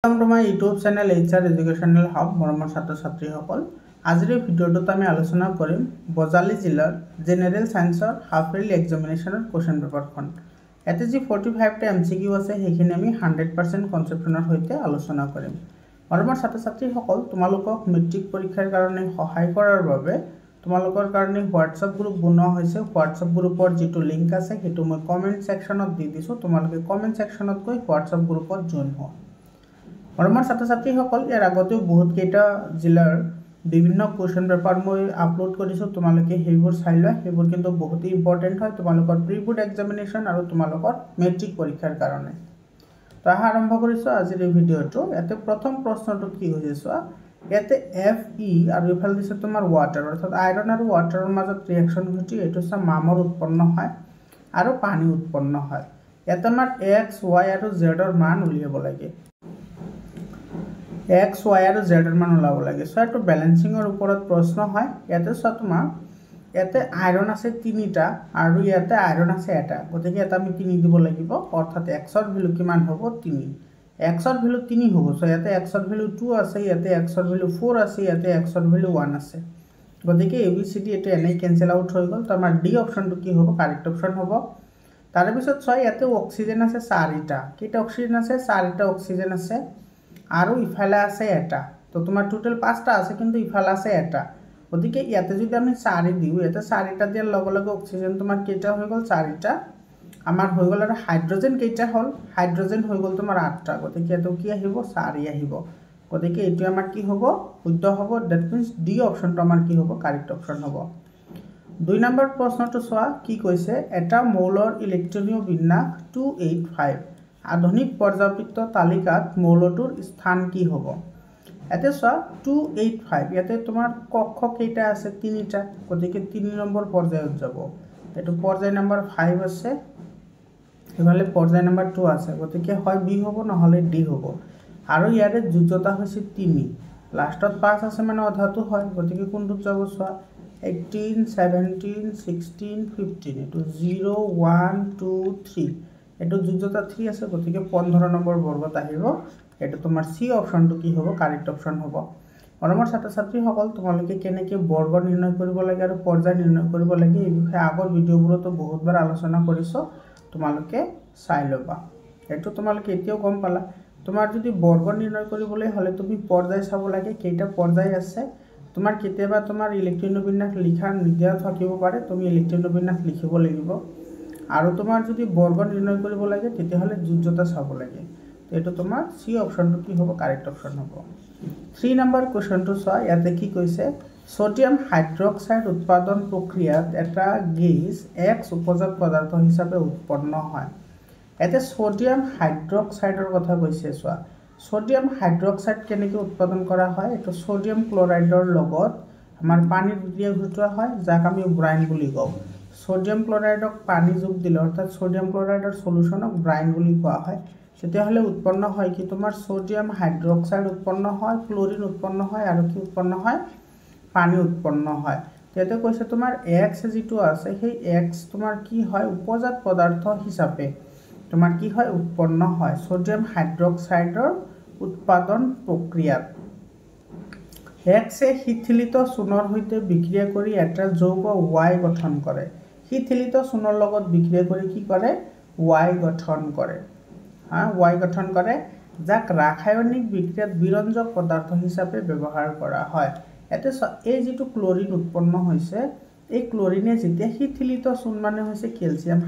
Welcome to my YouTube channel HR Educational Hub মৰমৰ ছাত্ৰ ছাত্ৰীসকল আজিৰ ভিডিঅ'টোত আমি আলোচনা কৰিম বজালী জিলাৰ জেনেৰেল সায়েন্সৰ হাফ ইয়াৰলি এক্সামিনেশ্যনৰ কোৱেশ্চন পেপাৰখন এতে যি 45 টা এমসিকিউ আছে সেইখিনি আমি 100% কনসেপ্টনৰ সৈতে আলোচনা কৰিম মৰমৰ ছাত্ৰ ছাত্ৰীসকল তোমালোকক মেট্ৰিক পৰীক্ষাৰ কাৰণে সহায় কৰাৰ বাবে তোমালোকৰ কাৰণে WhatsApp গ্ৰুপ বনোৱা হৈছে WhatsApp গ্ৰুপৰ যেটো লিংক আছে হেতু মই কমেন্ট সেকশনত দি দিছো তোমালোকে কমেন্ট সেকশনত গৈ WhatsApp গ্ৰুপত জয়েন হোৱা মৰমৰ ছাত্ৰ ছাত্ৰীসকল ইয়াৰ আগতে বহুত কেইটা জিলাৰ বিভিন্ন কোৱেশ্চন পেপাৰ মই আপলোড কৰিছো তোমালোকে হেবোৰ চাই লোৱা হেবোৰ কিন্তু বহুত ইম্পৰ্টেন্ট হয় তোমালোকৰ প্ৰি বোৰ্ড এক্সামিনেশ্যন আৰু তোমালোকৰ মেট্ৰিক পৰীক্ষাৰ কাৰণে তো আৰম্ভ কৰিছো আজিৰ এই ভিডিঅটো এতে প্ৰথম প্ৰশ্নটো কি হৈছে চোৱা এতে Fe আৰু ইফাল দিছে তোমাৰ ওয়াটাৰ অৰ্থাৎ আয়ৰন আৰু ওয়াটাৰৰ মাজত ৰিঅ্যাকশন ঘটি এটো সা মামৰ উৎপন্ন হয় আৰু পানী উৎপন্ন হয় এতে আমাৰ x y আৰু z ৰ মান উলিয়াব লাগে x y আৰু z ৰ মান ওলাব লাগে সো এটো ব্যালেন্সিংৰ ওপৰত প্ৰশ্ন হয় ইয়াতে সা তোমাৰ ইয়াতে আয়ৰন আছে 3টা আৰু ইয়াতে আয়ৰন আছে এটা গতিকে এটা আমি 3 দিব লাগিব অৰ্থাৎ x ৰ ভ্যালু কিমান হ'ব 3 x ৰ ভ্যালু 3 হ'ব সো ইয়াতে x ৰ ভ্যালু 2 আছে ইয়াতে x ৰ ভ্যালু 4 আছে ইয়াতে x ৰ ভ্যালু 1 আছে গতিকে ABCD এটো এনে ক্যান্সেল আউট হৈ গল তো আমাৰ ডি অপশনটো কি হ'ব কাৰেক্ট অপশন হ'ব তাৰ পিছত ছয় ইয়াতে অক্সিজেন আছে 4টা কিটা অক্সিজেন আছে 4টা অক্সিজেন আছে আৰু ইফালে আছে এটা তো তোমাৰ টোটাল 5টা আছে কিন্তু ইফালে আছে এটা গতিকে ইয়াতে যদি আমি 4 দিও ইয়াতে 4টা দিয়াৰ লগে লগে অক্সিজেন তোমাৰ কেইটা হৈ গল 4টা আমাৰ হৈ গল আৰু হাইড্ৰোজেন কেইটা হল হাইড্ৰোজেন হৈ গল তোমাৰ 8টা গতিকে এটো কি আহিব 4 আহিব গতিকে এটো আমাৰ কি হ'ব শুদ্ধ হ'ব দ্যাট মিন্স ডি অপশনটো আমাৰ কি হ'ব কাৰেক্ট অপশন হ'ব 2 নম্বৰ প্ৰশ্নটো চোৱা কি কৈছে এটা মৌলৰ ইলেক্ট্ৰনীয় বিন্যাস 285 আধুনিক পৰ্যায়বৃত্ত তালিকাত মৌলটোৰ স্থান কি হ'ব এতে চোৱা 285 ইয়াতে তোমাৰ কক্ষ কেইটা আছে 3টা গতিকে 3 নম্বৰ পৰ্যায়ত যাব এটো পৰ্যায় নম্বৰ 5 আছে এফালে পৰ্যায় নম্বৰ 2 আছে গতিকে হয় বি হ'ব নহলে ডি হ'ব আৰু ইয়াৰে যোজ্যতা হৈছে 3 লাষ্টত 5 আছে মানে অধাটো হয় গতিকে কোনটোত যাব চোৱা 18 17 16 15 এটো 0 1 2 3 এটো যোজ্যতা 3 আছে গতিকে 15 নম্বৰ বৰ্গত আহিব এটো তোমাৰ সি অপশনটো কি হ'ব কাৰেক্ট অপশন হ'ব মৰমৰ ছাত্ৰ ছাত্ৰী সকল তোমালোকে কেনেকৈ বৰ্গ নিৰ্ণয় কৰিব লাগে আৰু পৰ্যায় নিৰ্ণয় কৰিব লাগে এই বিষয়ে আগৰ ভিডিঅবোৰতো বহুতবাৰ আলোচনা কৰিছো তোমালোকে চাই লবা এটো তোমালোকে এতিয়াও গম পালা তোমাৰ যদি বৰ্গ নিৰ্ণয় কৰিবলৈ হলে তুমি পৰ্যায় চাব লাগে কেইটা পৰ্যায় আছে তোমাৰ কেতিয়াবা তোমাৰ ইলেক্ট্ৰনীয় বিন্যাস লিখা নিদিয়া থাকিব পাৰে তুমি ইলেক্ট্ৰনীয় বিন্যাস লিখিব লাগিব আৰু তোমাৰ যদি বৰ্গ নিৰ্ণয় কৰিব লাগে তেতিয়াহলে যোজ্যতা চাব লাগে এটো তোমাৰ সি অপশনটো কি হ'ব কাৰেক্ট অপশন হ'ব 3 নম্বৰ কোৱেশ্চনটো চোৱা ইয়াতে কি কৈছে সোডিয়াম হাইড্ৰক্সাইড উৎপাদন প্ৰক্ৰিয়াত এটা গেছ X উপজাত পদাৰ্থ হিচাপে উৎপন্ন হয় এতে সোডিয়াম হাইড্ৰক্সাইডৰ কথা কৈছে চোৱা সোডিয়াম হাইড্ৰক্সাইড কেনেকৈ উৎপাদন কৰা হয় এটো সোডিয়াম ক্লোৰাইডৰ লগত আমাৰ পানী বিক্ৰিয়া ঘটোৱা হয় যাক আমি ব্ৰাইন বুলি কওঁ সোডিয়াম ক্লোৰাইডক পানী যোগ দিলে অৰ্থাৎ সোডিয়াম ক্লোৰাইডৰ সলিউশনক ব্ৰাইন বুলি কোৱা হয় তেতিয়াহলে উৎপন্ন হয় কি তোমাৰ সোডিয়াম হাইড্ৰক্সাইড উৎপন্ন হয় ক্লোৰিন উৎপন্ন হয় আৰু কি উৎপন্ন হয় পানী উৎপন্ন হয় তেতে কৈছে তোমাৰ X যেটো আছে সেই X তোমাৰ কি হয় উপজাত পদাৰ্থ হিচাপে তোমাৰ কি হয় উৎপন্ন হয় সোডিয়াম হাইড্ৰক্সাইডৰ উৎপাদন প্ৰক্ৰিয়াত X এ শিথিলিত চূনৰ সৈতে বিক্ৰিয়া কৰি এটা যৌগ Y গঠন কৰে শিথিলিত চূনৰ লগত বিক্ৰিয়া কৰি কি কৰে Y গঠন কৰে Y গঠন কৰে যাক ৰাসায়নিক বিক্ৰিয়াত বিৰঞ্জক পদাৰ্থ হিচাপে ব্যৱহাৰ কৰা হয় এতে এই যেটো ক্লোৰিন উৎপন্ন হৈছে এই ক্লোৰিনে যেতিয়া শিথিলিত চূন মানে হৈছে ক্যালসিয়াম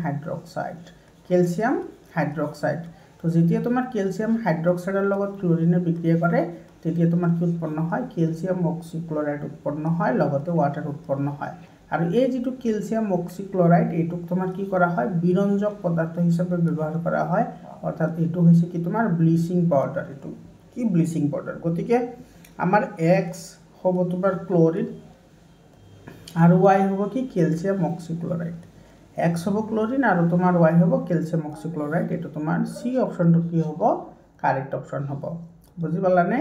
হাইড্ৰক্সাইড তো যেতিয়া তোমাৰ ক্যালসিয়াম হাইড্ৰক্সাইডৰ লগত ক্লোৰিনে বিক্ৰিয়া কৰে তেতিয়া তোমাৰ কি উৎপন্ন হয় ক্যালসিয়াম অক্সিক্লোৰাইড উৎপন্ন হয় লগতে ওয়াটাৰ উৎপন্ন হয় আৰু এই যেটো ক্যালসিয়াম অক্সিক্লোৰাইড এটো তোমাৰ কি কৰা হয় বিৰঞ্জক পদাৰ্থ হিচাপে ব্যৱহাৰ কৰা হয় অৰ্থাৎ এটো হৈছে কি তোমাৰ ব্লিচিং পাউডাৰ এটো কি ব্লিচিং পাউডাৰ গতিকে আমাৰ X হ'ব তোমাৰ ক্লোৰিন আৰু Y হ'ব কি ক্যালসিয়াম অক্সিক্লোৰাইড X হ'ব ক্লোৰিন আৰু তোমাৰ Y হ'ব ক্যালসিয়াম অক্সিক্লোৰাইড এটো তোমাৰ সি অপশনটো কি হ'ব কাৰেক্ট অপশন হ'ব বুজি পালানে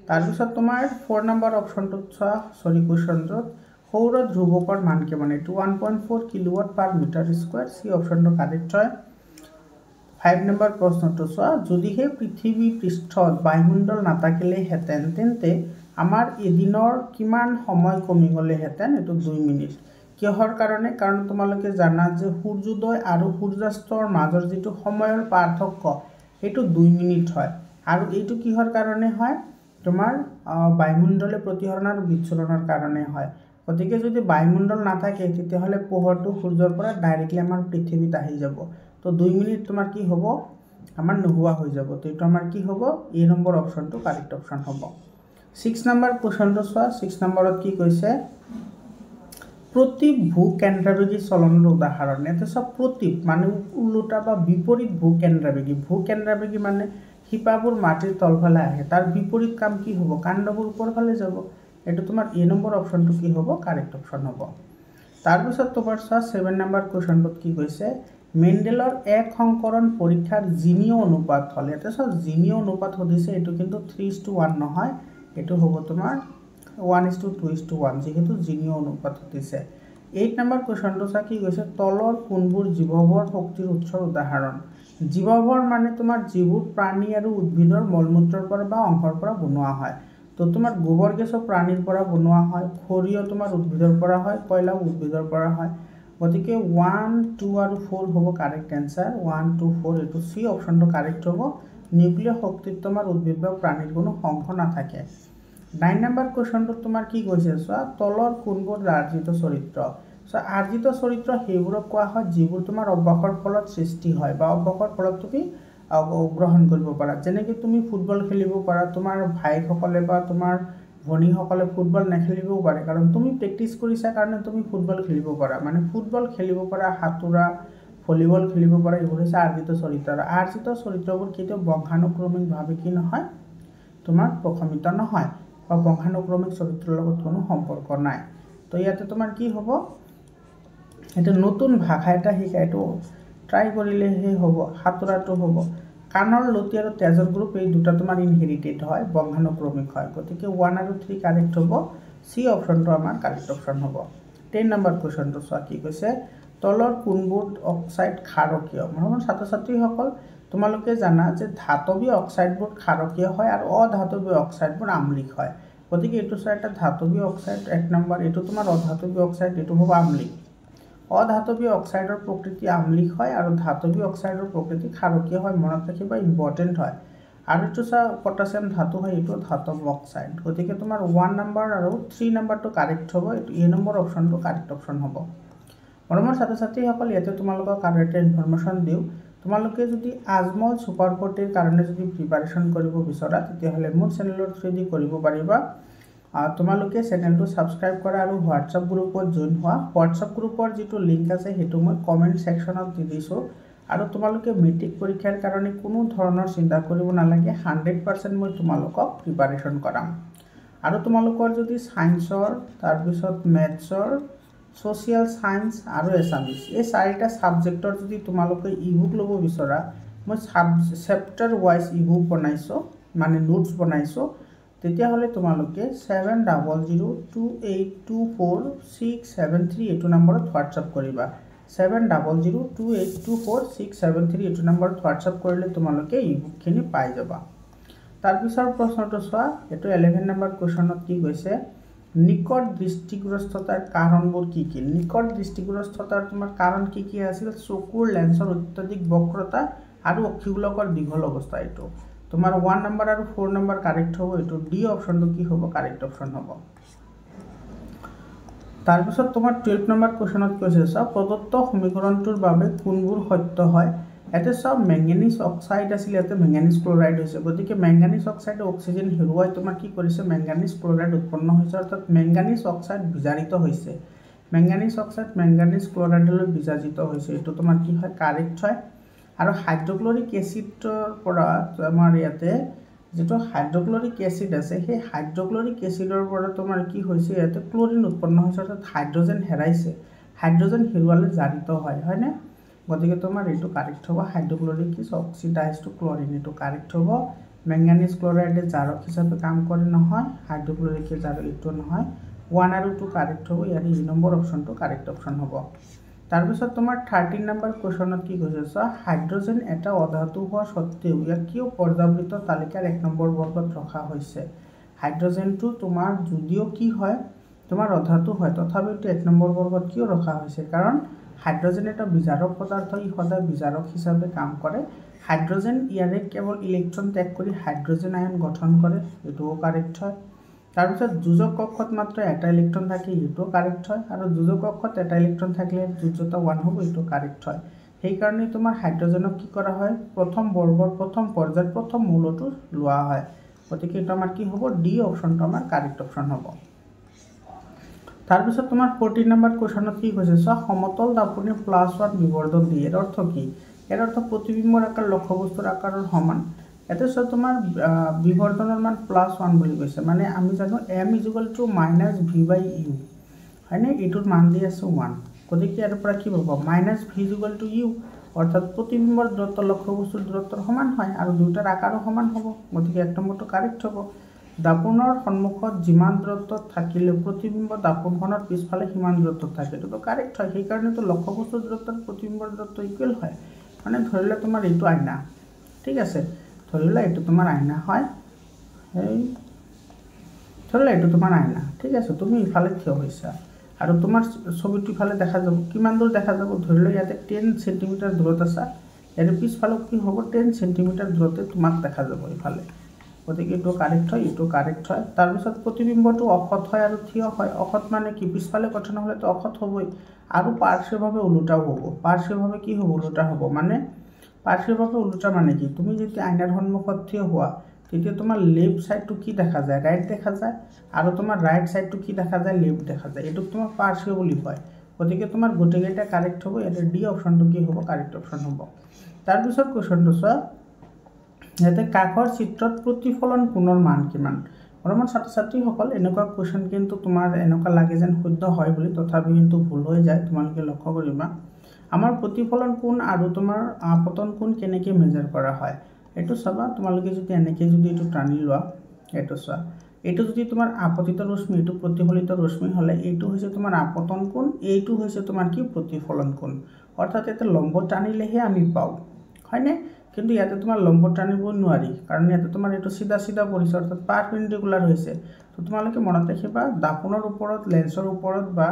তাৰ পিছত তোমাৰ 4 নম্বৰ অপশনটো কোৱেশ্চনটো সৌৰ ধ্ৰুৱকৰ মান কিমান এটো 1.4 কিলোৱাট পাৰ মিটাৰ স্কয়াৰ সি অপশনটো কাৰেক্ট হয় 5 নম্বৰ প্ৰশ্নটো চোৱা যদিহে পৃথিৱী পৃষ্ঠত বায়ুমণ্ডল নাথাকিলেহেঁতেন তেন্তে আমাৰ এদিনৰ কিমান সময় কমি গ'লেহেঁতেন এইটো 2 মিনিট কিহৰ কাৰণে কাৰণ তোমালোকে জানা যে সূৰ্যোদয় আৰু সূৰ্যাস্তৰ মাজৰ যিটো সময়ৰ পাৰ্থক্য সেইটো 2 মিনিট হয় আৰু এইটো কিহৰ কাৰণে হয় তোমাৰ বায়ুমণ্ডলে প্ৰতিসৰণ আৰু বিচ্ছুৰণৰ কাৰণে হয় গতিকে যদি বায়ুমণ্ডল নাথাকে তেতিয়াহ'লে পোহৰটো সূৰ্যৰ পৰা ডাইৰেক্টলি আমাৰ পৃথিৱীত আহি যাব তো 2 মিনিট তোমাৰ কি হ'ব আমাৰ নোহোৱা হৈ যাব তো এইটো আমাৰ কি হ'ব এ নম্বৰ অপশ্যনটো কাৰেক্ট অপশ্যন হ'ব 6 নম্বৰ কোৱেশ্চনটো চোৱা 6 নম্বৰত কি কৈছে প্ৰতীপ ভূকেন্দ্ৰবেগী চলনৰ উদাহৰণ এটা সব প্ৰতীপ মানে উল্টা বা বিপৰীত ভূকেন্দ্ৰবেগী মানে শিপাবোৰ মাটিৰ তলফালে আহে তাৰ বিপৰীত কাম কি হ'ব কাণ্ডবোৰ ওপৰ ফালে যাব এটা তোমাৰ এ নম্বৰ অপশ্যনটো কি হ'ব কাৰেক্ট অপশ্যন হ'ব তাৰপিছত তোমাৰ 7 নম্বৰ কোৱেশ্চনটোত কি কৈছে মেণ্ডেলৰ এক সংকৰণ পৰীক্ষাৰ জিনীয় অনুপাত হ'ল এটা সব জিনীয় অনুপাত হদিছে এইটো কিন্তু 3:1 নহয় এইটো হ'ব তোমাৰ 1:2:1 যেহেতু জিনীয় অনুপাত হদিছে 8 নম্বৰ কোৱেশ্চনটো চা কি কৈছে তলৰ কোনবোৰ জীৱভৰ শক্তিৰ উৎসৰ উদাহৰণ জীৱভৰ মানে তোমাৰ যিবোৰ প্ৰাণী আৰু উদ্ভিদৰ মলমূত্ৰৰ পৰা বা অংশৰ পৰা বনোৱা হয় তো তোমাৰ গোবৰ গেছৰ প্ৰাণীৰ পৰা বনোৱা হয় খৰিও তোমাৰ উদ্ভিদৰ পৰা হয় কয়লা উদ্ভিদৰ পৰা হয় গতিকে 1 2 আৰু 4 হ'ব কাৰেক্ট আনসাৰ 1 2 4 এইটো সি অপশ্যনটো কাৰেক্ট হ'ব নিউক্লিয় শক্তিত তোমাৰ উদ্ভিদ বা প্ৰাণীৰ কোনো অংশ নাথাকে 9 নম্বৰ কোৱেশ্চনটো তোমাৰ কি কৈছে চোৱা তলৰ কোনবোৰ আৰ্জিত চৰিত্ৰ সো আৰ্জিত চৰিত্ৰ সেইবোৰক কোৱা হয় যিবোৰ তোমাৰ অভ্যাসৰ ফলত সৃষ্টি হয় বা অভ্যাসৰ ফলত তুমি গ্ৰহণ কৰিব পাৰা যেনেকৈ তুমি ফুটবল খেলিব পাৰা তোমাৰ ভাইসকলে বা তোমাৰ ভনীসকলে ফুটবল নেখেলিবও পাৰে কাৰণ তুমি প্ৰেক্টিছ কৰিছা কাৰণে তুমি ফুটবল খেলিব পাৰা মানে ফুটবল খেলিব পাৰা হাতুৰা ভলিবল খেলিব পাৰা এইবোৰ হৈছে আৰ্জিত চৰিত্ৰ আৰু আৰ্জিত চৰিত্ৰবোৰ কেতিয়াও বংশানুক্ৰমিকভাৱে কি নহয় তোমাৰ প্ৰশমিত নহয় বা বংশানুক্ৰমিক চৰিত্ৰৰ লগত কোনো সম্পৰ্ক নাই তো ইয়াতে তোমাৰ কি হ'ব এটা নতুন ভাষা এটা শিকা এইটো ট্ৰাই কৰিলেহে হ'ব হাতুৰাটো হ'ব কাণৰ লতি আৰু তেজৰ গ্ৰুপ এই দুটা তোমাৰ ইনহেৰিটেড হয় বংশানুক্ৰমিক হয় গতিকে 1 আৰু 3 কাৰেক্ট হ'ব সি অপশ্যনটো আমাৰ কাৰেক্ট অপশ্যন হ'ব 10 নম্বৰ কোৱেশ্চনটো চোৱা কি কৈছে তলৰ কোনবোৰ অক্সাইড ক্ষাৰকীয় মৰমৰ ছাত্ৰ-ছাত্ৰীসকল তোমালোকে জানা যে ধাতৱীয় অক্সাইডবোৰ ক্ষাৰকীয় হয় আৰু অধাতৱীয় অক্সাইডবোৰ আম্লিক হয় গতিকে এইটো চোৱা এটা ধাতৱীয় অক্সাইড 1 নম্বৰ এইটো তোমাৰ অধাতৱীয় অক্সাইড এইটো হ'ব আম্লিক অধাতৱীয় অক্সাইডৰ প্ৰকৃতি আম্লিক হয় আৰু ধাতৱীয় অক্সাইডৰ প্ৰকৃতি ক্ষাৰকীয় হয় মনত ৰাখিবা ইম্পৰ্টেণ্ট হয় আৰু এইটো চা পটাছিয়াম ধাতু হয় এইটো ধাতৱ অক্সাইড গতিকে তোমাৰ 1 নম্বৰ আৰু 3 নম্বৰটো কাৰেক্ট হ'ব এইটো এ নম্বৰ অপশ্যনটো কাৰেক্ট অপশ্যন হ'ব মৰমৰ ছাত্ৰ-ছাত্ৰীসকল ইয়াতে তোমালোকক আৰু এটা ইনফৰমেশ্যন দিওঁ তোমালোকে যদি আজমল সুপাৰ 40 কাৰণে যদি প্ৰিপাৰেশ্যন কৰিব বিচৰা তেতিয়াহ'লে মোৰ চেনেলৰ থ্ৰুদি কৰিব পাৰিবা তোমালোকে চেনেলটো সাবস্ক্ৰাইব কৰা আৰু হোৱাটছআপ গ্ৰুপত জইন হোৱা হোৱাটছআপ গ্ৰুপৰ যিটো লিংক আছে সেইটো মই কমেণ্ট সেকশ্যনত দি দিছোঁ আৰু তোমালোকে মেট্ৰিক পৰীক্ষাৰ কাৰণে কোনো ধৰণৰ চিন্তা কৰিব নালাগে 100% মই তোমালোকক প্ৰিপাৰেশ্যন কৰাম আৰু তোমালোকৰ যদি সায়েন্সৰ তাৰপিছত মেথছৰ সোশিয়াল সায়েন্স আৰু এছামিছ এই চাৰিটা সাবজেক্টৰ যদি তোমালোকে ইবুক ল'ব বিচৰা মই চেপ্টাৰ ওয়াইজ ইবুক বনাইছোঁ মানে নোটছ বনাইছোঁ তেতিয়াহ'লে তোমালোকে 7002824673 এইটো নম্বৰত হোৱাটছআপ কৰিবা 7002824673 এইটো নম্বৰত হোৱাটছআপ কৰিলে তোমালোকে ইবুকখিনি পাই যাবা তাৰপিছৰ প্ৰশ্নটো চোৱা এইটো 11 নম্বৰ কোৱেশ্চনত কি কৈছে নিকট দৃষ্টিগ্ৰস্ততাৰ কাৰণবোৰ কি কি নিকট দৃষ্টিগ্ৰস্ততাৰ তোমাৰ কাৰণ কি কি আছিল চকুৰ লেন্সৰ অত্যাধিক বক্ৰতা আৰু অক্ষিগোলকৰ দীঘল অৱস্থা এইটো তোমাৰ 1 নম্বৰ আৰু 4 নম্বৰ কাৰেক্ট হ'ব এইটো ডি অপশ্যনটো কি হ'ব কাৰেক্ট অপশ্যন হ'ব তাৰপিছত তোমাৰ 12 নম্বৰ কোৱেশ্চনত কৈছে চা প্ৰদত্ত সমীকৰণটোৰ বাবে কোনবোৰ সত্য হয় এতে সব মেংগানিজ অক্সাইড আছিল এতে মেংগানিজ ক্লোৰাইড হৈছে গতিকে মেংগানিজ অক্সাইডে অক্সিজেন হেৰুৱাই তোমাৰ কি কৰিছে মেংগানিজ ক্লোৰাইড উৎপন্ন হৈছে অৰ্থাৎ মেংগানিজ অক্সাইড বিজাৰিত হৈছে মেংগানিজ অক্সাইড মেংগানিজ ক্লোৰাইডলৈ বিজাৰিত হৈছে এইটো তোমাৰ কি হয় কাৰেক্ট হয় আৰু হাইড্ৰক্লোৰিক এচিডৰ পৰা আমাৰ ইয়াতে যেটো হাইড্ৰক্লোৰিক এচিড আছে সেই হাইড্ৰক্লোৰিক এচিডৰ পৰা তোমাৰ কি হৈছে ইয়াতে ক্লোৰিন উৎপন্ন হৈছে অৰ্থাৎ হাইড্ৰজেন হেৰাইছে হাইড্ৰজেন হেৰুৱালে জাৰিত হয় হয়নে গতিকে তোমাৰ এইটো কাৰেক্ট হ'ব হাইড্ৰক্লোৰিক ইজ অক্সিডাইজড টু ক্লোৰিন এইটো কাৰেক্ট হ'ব মেংগানিজ ক্লোৰাইডে জাৰক হিচাপে কাম কৰে নহয় হাইড্ৰক্লোৰিকে জাৰক এইটো নহয় 1 আৰু 2 কাৰেক্ট হ'ব ইয়াৰ ই নম্বৰ অপশ্যনটো কাৰেক্ট অপশ্যন হ'ব তাৰপিছত তোমাৰ 13 নম্বৰ কুৱেশ্যনত কি কৈছে চোৱা, হাইড্ৰজেন এটা অধাতু হোৱা স্বত্তেও ইয়াক কিয় পৰ্যাবৃত্ত তালিকাৰ 1 নম্বৰ বৰ্গত ৰখা হৈছে। হাইড্ৰজেনটো তোমাৰ যদিও কি হয় তোমাৰ অধাতু হয় তথাপিও 1 নম্বৰ বৰ্গত কিয় ৰখা হৈছে, কাৰণ হাইড্ৰজেন এটা বিজাৰক পদাৰ্থ, ই সদায় বিজাৰক হিচাপে কাম কৰে। হাইড্ৰজেন ইয়াৰে কেৱল ইলেক্ট্ৰন ত্যাগ কৰি হাইড্ৰজেন আয়ন গঠন কৰে, এইটোও কাৰেক্ট হয়। তাৰপিছত যোজক কক্ষত মাত্ৰ এটা ইলেক্ট্ৰন থাকে, এইটো কাৰেক্ট হয়। আৰু যোজক কক্ষত এটা ইলেক্ট্ৰন থাকিলে যোজ্যতা 1 হ'ব, এইটো কাৰেক্ট হয়। সেইকাৰণে তোমাৰ হাইড্ৰজেনক কি কৰা হয়, প্ৰথম বৰ্গৰ প্ৰথম পৰ্যায়ত প্ৰথম মৌলটো লোৱা হয়। গতিকে এইটো আমাৰ কি হ'ব, ডি অপশ্যনটো আমাৰ কাৰেক্ট অপশ্যন হ'ব। তাৰপিছত তোমাৰ 14 নম্বৰ কুৱেশ্যনত কি কৈছে চোৱা, সমতল দাপনি +1 বিবৰ্ধক দিয়ে। ইয়াৰ অৰ্থ কি? ইয়াৰ অৰ্থ প্ৰতিবিম্বৰ আকাৰ লক্ষ্যবস্তুৰ আকাৰৰ সমান। ইয়াতে চোৱা তোমাৰ বিবৰ্ধনৰ মান +1 বুলি কৈছে, মানে আমি জানো m = -v/u, হয়নে? এইটোৰ মান দি আছে 1। গতিকে ইয়াৰ পৰা কি পাব, -v = u, অৰ্থাৎ প্ৰতিবিম্বৰ দূৰত্ব লক্ষ্যবস্তুৰ দূৰত্বৰ সমান হয় আৰু দুয়োটাৰ আকাৰো সমান হ'ব। গতিকে 1 নম্বৰটো কাৰেক্ট হ'ব। দাপোনৰ সন্মুখত যিমান দূৰত্বত থাকিলে প্ৰতিবিম্ব দাপোনখনৰ পিছফালে সিমান দূৰত্বত থাকে, এইটোতো কাৰেক্ট হয়। সেইকাৰণেতো লক্ষ্যবস্তুৰ দূৰত্ব প্ৰতিবিম্বৰ দূৰত্ব ইকুৱেল হয়। মানে ধৰি লোৱা তোমাৰ এইটো আইনা, ঠিক আছে, ধৰি লোৱা এইটো তোমাৰ আইনা হয়, ধৰি লোৱা এইটো তোমাৰ আইনা, ঠিক আছে, তুমি ইফালে থিয় হৈছা আৰু তোমাৰ ছবিটো ইফালে দেখা যাব, কিমান দূৰ দেখা যাব, ধৰি লোৱা ইয়াতে 10 চেণ্টিমিটাৰ দূৰত আছা, ইয়াৰ পিছফালে কি হ'ব 10 চেণ্টিমিটাৰ দূৰতে তোমাক দেখা যাব ইফালে। গতিকে এইটো কাৰেক্ট হয়, এইটো কাৰেক্ট হয়। তাৰপিছত প্ৰতিবিম্বটো অসৎ হয় আৰু থিয় হয়। অসৎ মানে কি, পিছফালে গঠন হ'লেতো অসৎ হ'বই, আৰু পাৰ্শ্বভাৱে ওলোটাও হ'ব। পাৰ্শ্বভাৱে কি হ'ব, ওলোটা হ'ব। মানে পাৰ্শ্বভাৱে ওলোটা মানে কি, তুমি যেতিয়া আইনাৰ সন্মুখত থিয় হোৱা তেতিয়া তোমাৰ লেফ্ট ছাইডটো কি দেখা যায়, ৰাইট দেখা যায়, আৰু তোমাৰ ৰাইট ছাইডটো কি দেখা যায়, লেফ্ট দেখা যায়। এইটোক তোমাৰ পাৰ্শ্ব বুলি কয়। গতিকে তোমাৰ গোটেইকেইটা কাৰেক্ট হ'ব। ইয়াতে ডি অপশ্যনটো কি হ'ব, কাৰেক্ট অপশ্যন হ'ব। তাৰপিছত কুৱেশ্যনটো চোৱা, ইয়াতে কাষৰ চিত্ৰত প্ৰতিফলন কোণৰ মান কিমান। বৰ্তমান ছাত্ৰ ছাত্ৰীসকল এনেকুৱা কুৱেশ্যন কিন্তু তোমাৰ এনেকুৱা লাগে যেন শুদ্ধ হয় বুলি, তথাপি কিন্তু ভুল হৈ যায়, তোমালোকে লক্ষ্য কৰিবা। আমাৰ প্ৰতিফলন কোণ আৰু তোমাৰ আপতন কোণ কেনেকৈ মেজাৰ কৰা হয় এইটো চাবা। তোমালোকে যদি এনেকৈ যদি এইটো টানি লোৱা, এইটো চোৱা, এইটো যদি তোমাৰ আপতিত ৰশ্মি, এইটো প্ৰতিফলিত ৰশ্মি হ'লে এইটো হৈছে তোমাৰ আপতন কোণ, এইটো হৈছে তোমাৰ কি, প্ৰতিফলন কোণ। অৰ্থাৎ ইয়াতে লম্ব টানিলেহে আমি পাওঁ, হয়নে? কিন্তু ইয়াতে তোমাৰ লম্ব টানিব নোৱাৰি, কাৰণ ইয়াতে তোমাৰ এইটো চিধা চিধা পৰিছে, অৰ্থাৎ পাৰপেণ্ডিকুলাৰ হৈছে। তো তোমালোকে মনত ৰাখিবা, দাপোনৰ ওপৰত, লেন্সৰ ওপৰত বা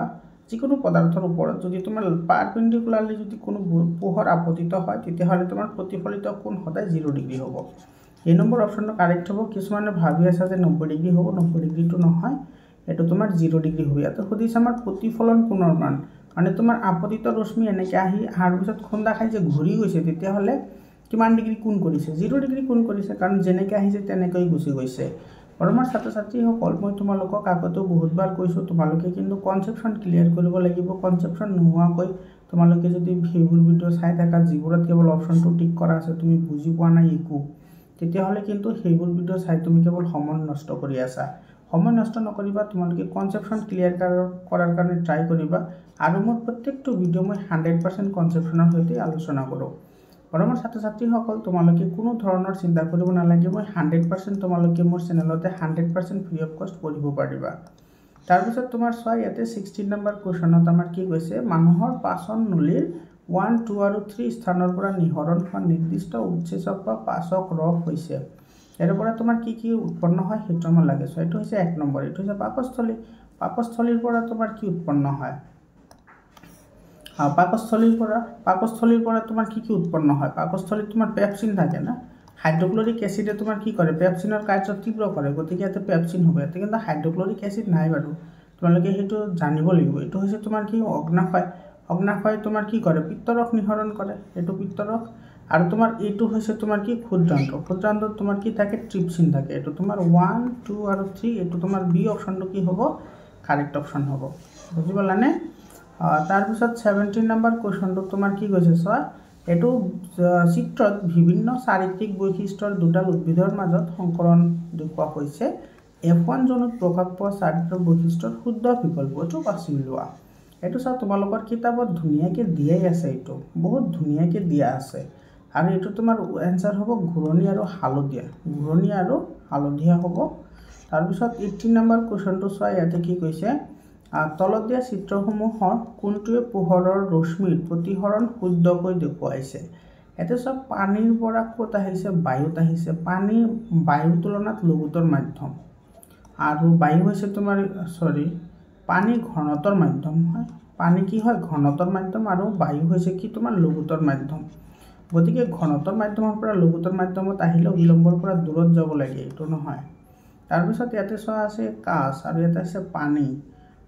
যিকোনো পদাৰ্থৰ ওপৰত যদি তোমাৰ পাৰপেণ্ডিকুলাৰলি যদি কোনো পোহৰ আপতিত হয় তেতিয়াহ'লে তোমাৰ প্ৰতিফলিত কোণ সদায় 0 ডিগ্ৰী হ'ব। এই নম্বৰ অপশ্যনটো কাৰেক্ট হ'ব। কিছুমানে ভাবি আছে যে 90 ডিগ্ৰী হ'ব, 90 ডিগ্ৰীটো নহয়, এইটো তোমাৰ 0 ডিগ্ৰী হ'ব। ইয়াতে সুধিছে আমাৰ প্ৰতিফলন কোণৰ মান, মানে তোমাৰ আপতিত ৰশ্মি এনেকৈ আহি অহাৰ পিছত খুন্দা খাই যে ঘূৰি গৈছে, তেতিয়াহ'লে কিমান ডিগ্ৰী কোণ কৰিছে, 0 ডিগ্ৰী কোণ কৰিছে, কাৰণ যেনেকৈ আহিছে তেনেকৈ গুচি গৈছে। বৰ্তমান ছাত্ৰ ছাত্ৰীসকল, মই তোমালোকক আগতেও বহুতবাৰ কৈছোঁ, তোমালোকে কিন্তু কনচেপশ্যন ক্লিয়াৰ কৰিব লাগিব। কনচেপশ্যন নোহোৱাকৈ তোমালোকে যদি সেইবোৰ ভিডিঅ' চাই থাকা যিবোৰত কেৱল অপশ্যনটো টিক কৰা আছে, তুমি বুজি পোৱা নাই একো, তেতিয়াহ'লে কিন্তু সেইবোৰ ভিডিঅ' চাই তুমি কেৱল সময় নষ্ট কৰি আছা। সময় নষ্ট নকৰিবা, তোমালোকে কনচেপশ্যন ক্লিয়াৰ কৰাৰ কাৰণে ট্ৰাই কৰিবা। আৰু মোৰ প্ৰত্যেকটো ভিডিঅ' মই 100% কনচেপশ্যনৰ সৈতে আলোচনা কৰোঁ। বৰ্তমান ছাত্ৰ ছাত্ৰীসকল, তোমালোকে কোনো ধৰণৰ চিন্তা কৰিব নালাগে, মই 100% তোমালোকে মোৰ চেনেলতে 100% ফ্ৰী অফ কষ্ট পঢ়িব পাৰিবা। তাৰপিছত তোমাৰ চোৱা, ইয়াতে 16 নম্বৰ কুৱেশ্যনত আমাৰ কি কৈছে, মানুহৰ পাচন নলীৰ 1, 2 আৰু 3 স্থানৰ পৰা নিঃসৰণ হোৱা নিৰ্দিষ্ট উৎসেচক বা পাচক ৰস হৈছে। ইয়াৰ পৰা তোমাৰ কি কি উৎপন্ন হয় সেইটো আমাৰ লাগে। চোৱা, এইটো হৈছে 1 নম্বৰ, এইটো হৈছে পাকস্থলী। পাকস্থলীৰ পৰা তোমাৰ কি উৎপন্ন হয়, পাকস্থলীৰ পৰা তোমাৰ কি কি উৎপন্ন হয়। পাকস্থলীত তোমাৰ পেপচিন থাকে না, হাইড্ৰক্লৰিক এচিডে তোমাৰ কি কৰে, পেপচিনৰ কাৰ্য তীব্ৰ কৰে, গতিকে ইয়াতে পেপচিন হ'ব। ইয়াতে কিন্তু হাইড্ৰক্লৰিক এচিড নাই বাৰু, তোমালোকে সেইটো জানিব লাগিব। এইটো হৈছে তোমাৰ কি, অগ্নাশয়। অগ্নাশয় তোমাৰ কি কৰে, পিত্তৰস নিঃসৰণ কৰে, এইটো পিত্তৰস। আৰু তোমাৰ এইটো হৈছে তোমাৰ কি, ক্ষুদ্ৰান্ত। ক্ষুদ্ৰান্তত তোমাৰ কি থাকে, ট্ৰিপচিন থাকে। এইটো তোমাৰ 1, 2 আৰু 3, এইটো তোমাৰ বি অপশ্যনটো কি হ'ব, কাৰেক্ট অপশ্যন হ'ব। বুজি পালানে? তাৰপিছত 17 নম্বৰ কুৱেশ্যনটো তোমাৰ কি কৈছে চোৱা, এইটো চিত্ৰত বিভিন্ন চাৰিত্ৰিক বৈশিষ্ট্যৰ দুডাল উদ্ভিদৰ মাজত সংকৰণ দেখুওৱা হৈছে। F1 জোনত প্ৰকাশ পোৱা চাৰিত্ৰিক বৈশিষ্ট্যৰ শুদ্ধ বিকল্পটো বাছি লোৱা। এইটো চোৱা, তোমালোকৰ কিতাপত ধুনীয়াকৈ দিয়াই আছে, এইটো বহুত ধুনীয়াকৈ দিয়া আছে। আৰু এইটো তোমাৰ এনচাৰ হ'ব ঘূৰণি আৰু হালধীয়া, ঘূৰণি আৰু হালধীয়া হ'ব। তাৰপিছত 18 নম্বৰ কুৱেশ্যনটো চোৱা, ইয়াতে কি কৈছে, তলত দিয়া চিত্ৰসমূহৰ কোনটোৱে পোহৰৰ ৰশ্মিৰ প্ৰতিসৰণ শুদ্ধকৈ দেখুৱাইছে এতে সব পানীৰ পৰা ক'ত আহিছে বায়ুত আহিছে পানী বায়ুৰ তুলনাত লঘুতৰ মাধ্যম আৰু বায়ু হৈছে তোমাৰ পানী ঘনতৰ মাধ্যম হয় পানী কি হয় ঘনতৰ মাধ্যম আৰু বায়ু হৈছে কি তোমাৰ লঘুতৰ মাধ্যম গতিকে ঘনতৰ মাধ্যমৰ পৰা লঘুতৰ মাধ্যমত আহিলে বিলম্বৰ পৰা দূৰত যাব লাগে এটো নহয় তাৰ পিছত ইয়াতে চোৱা আছে কাঁচ আৰু ইয়াতে আছে পানী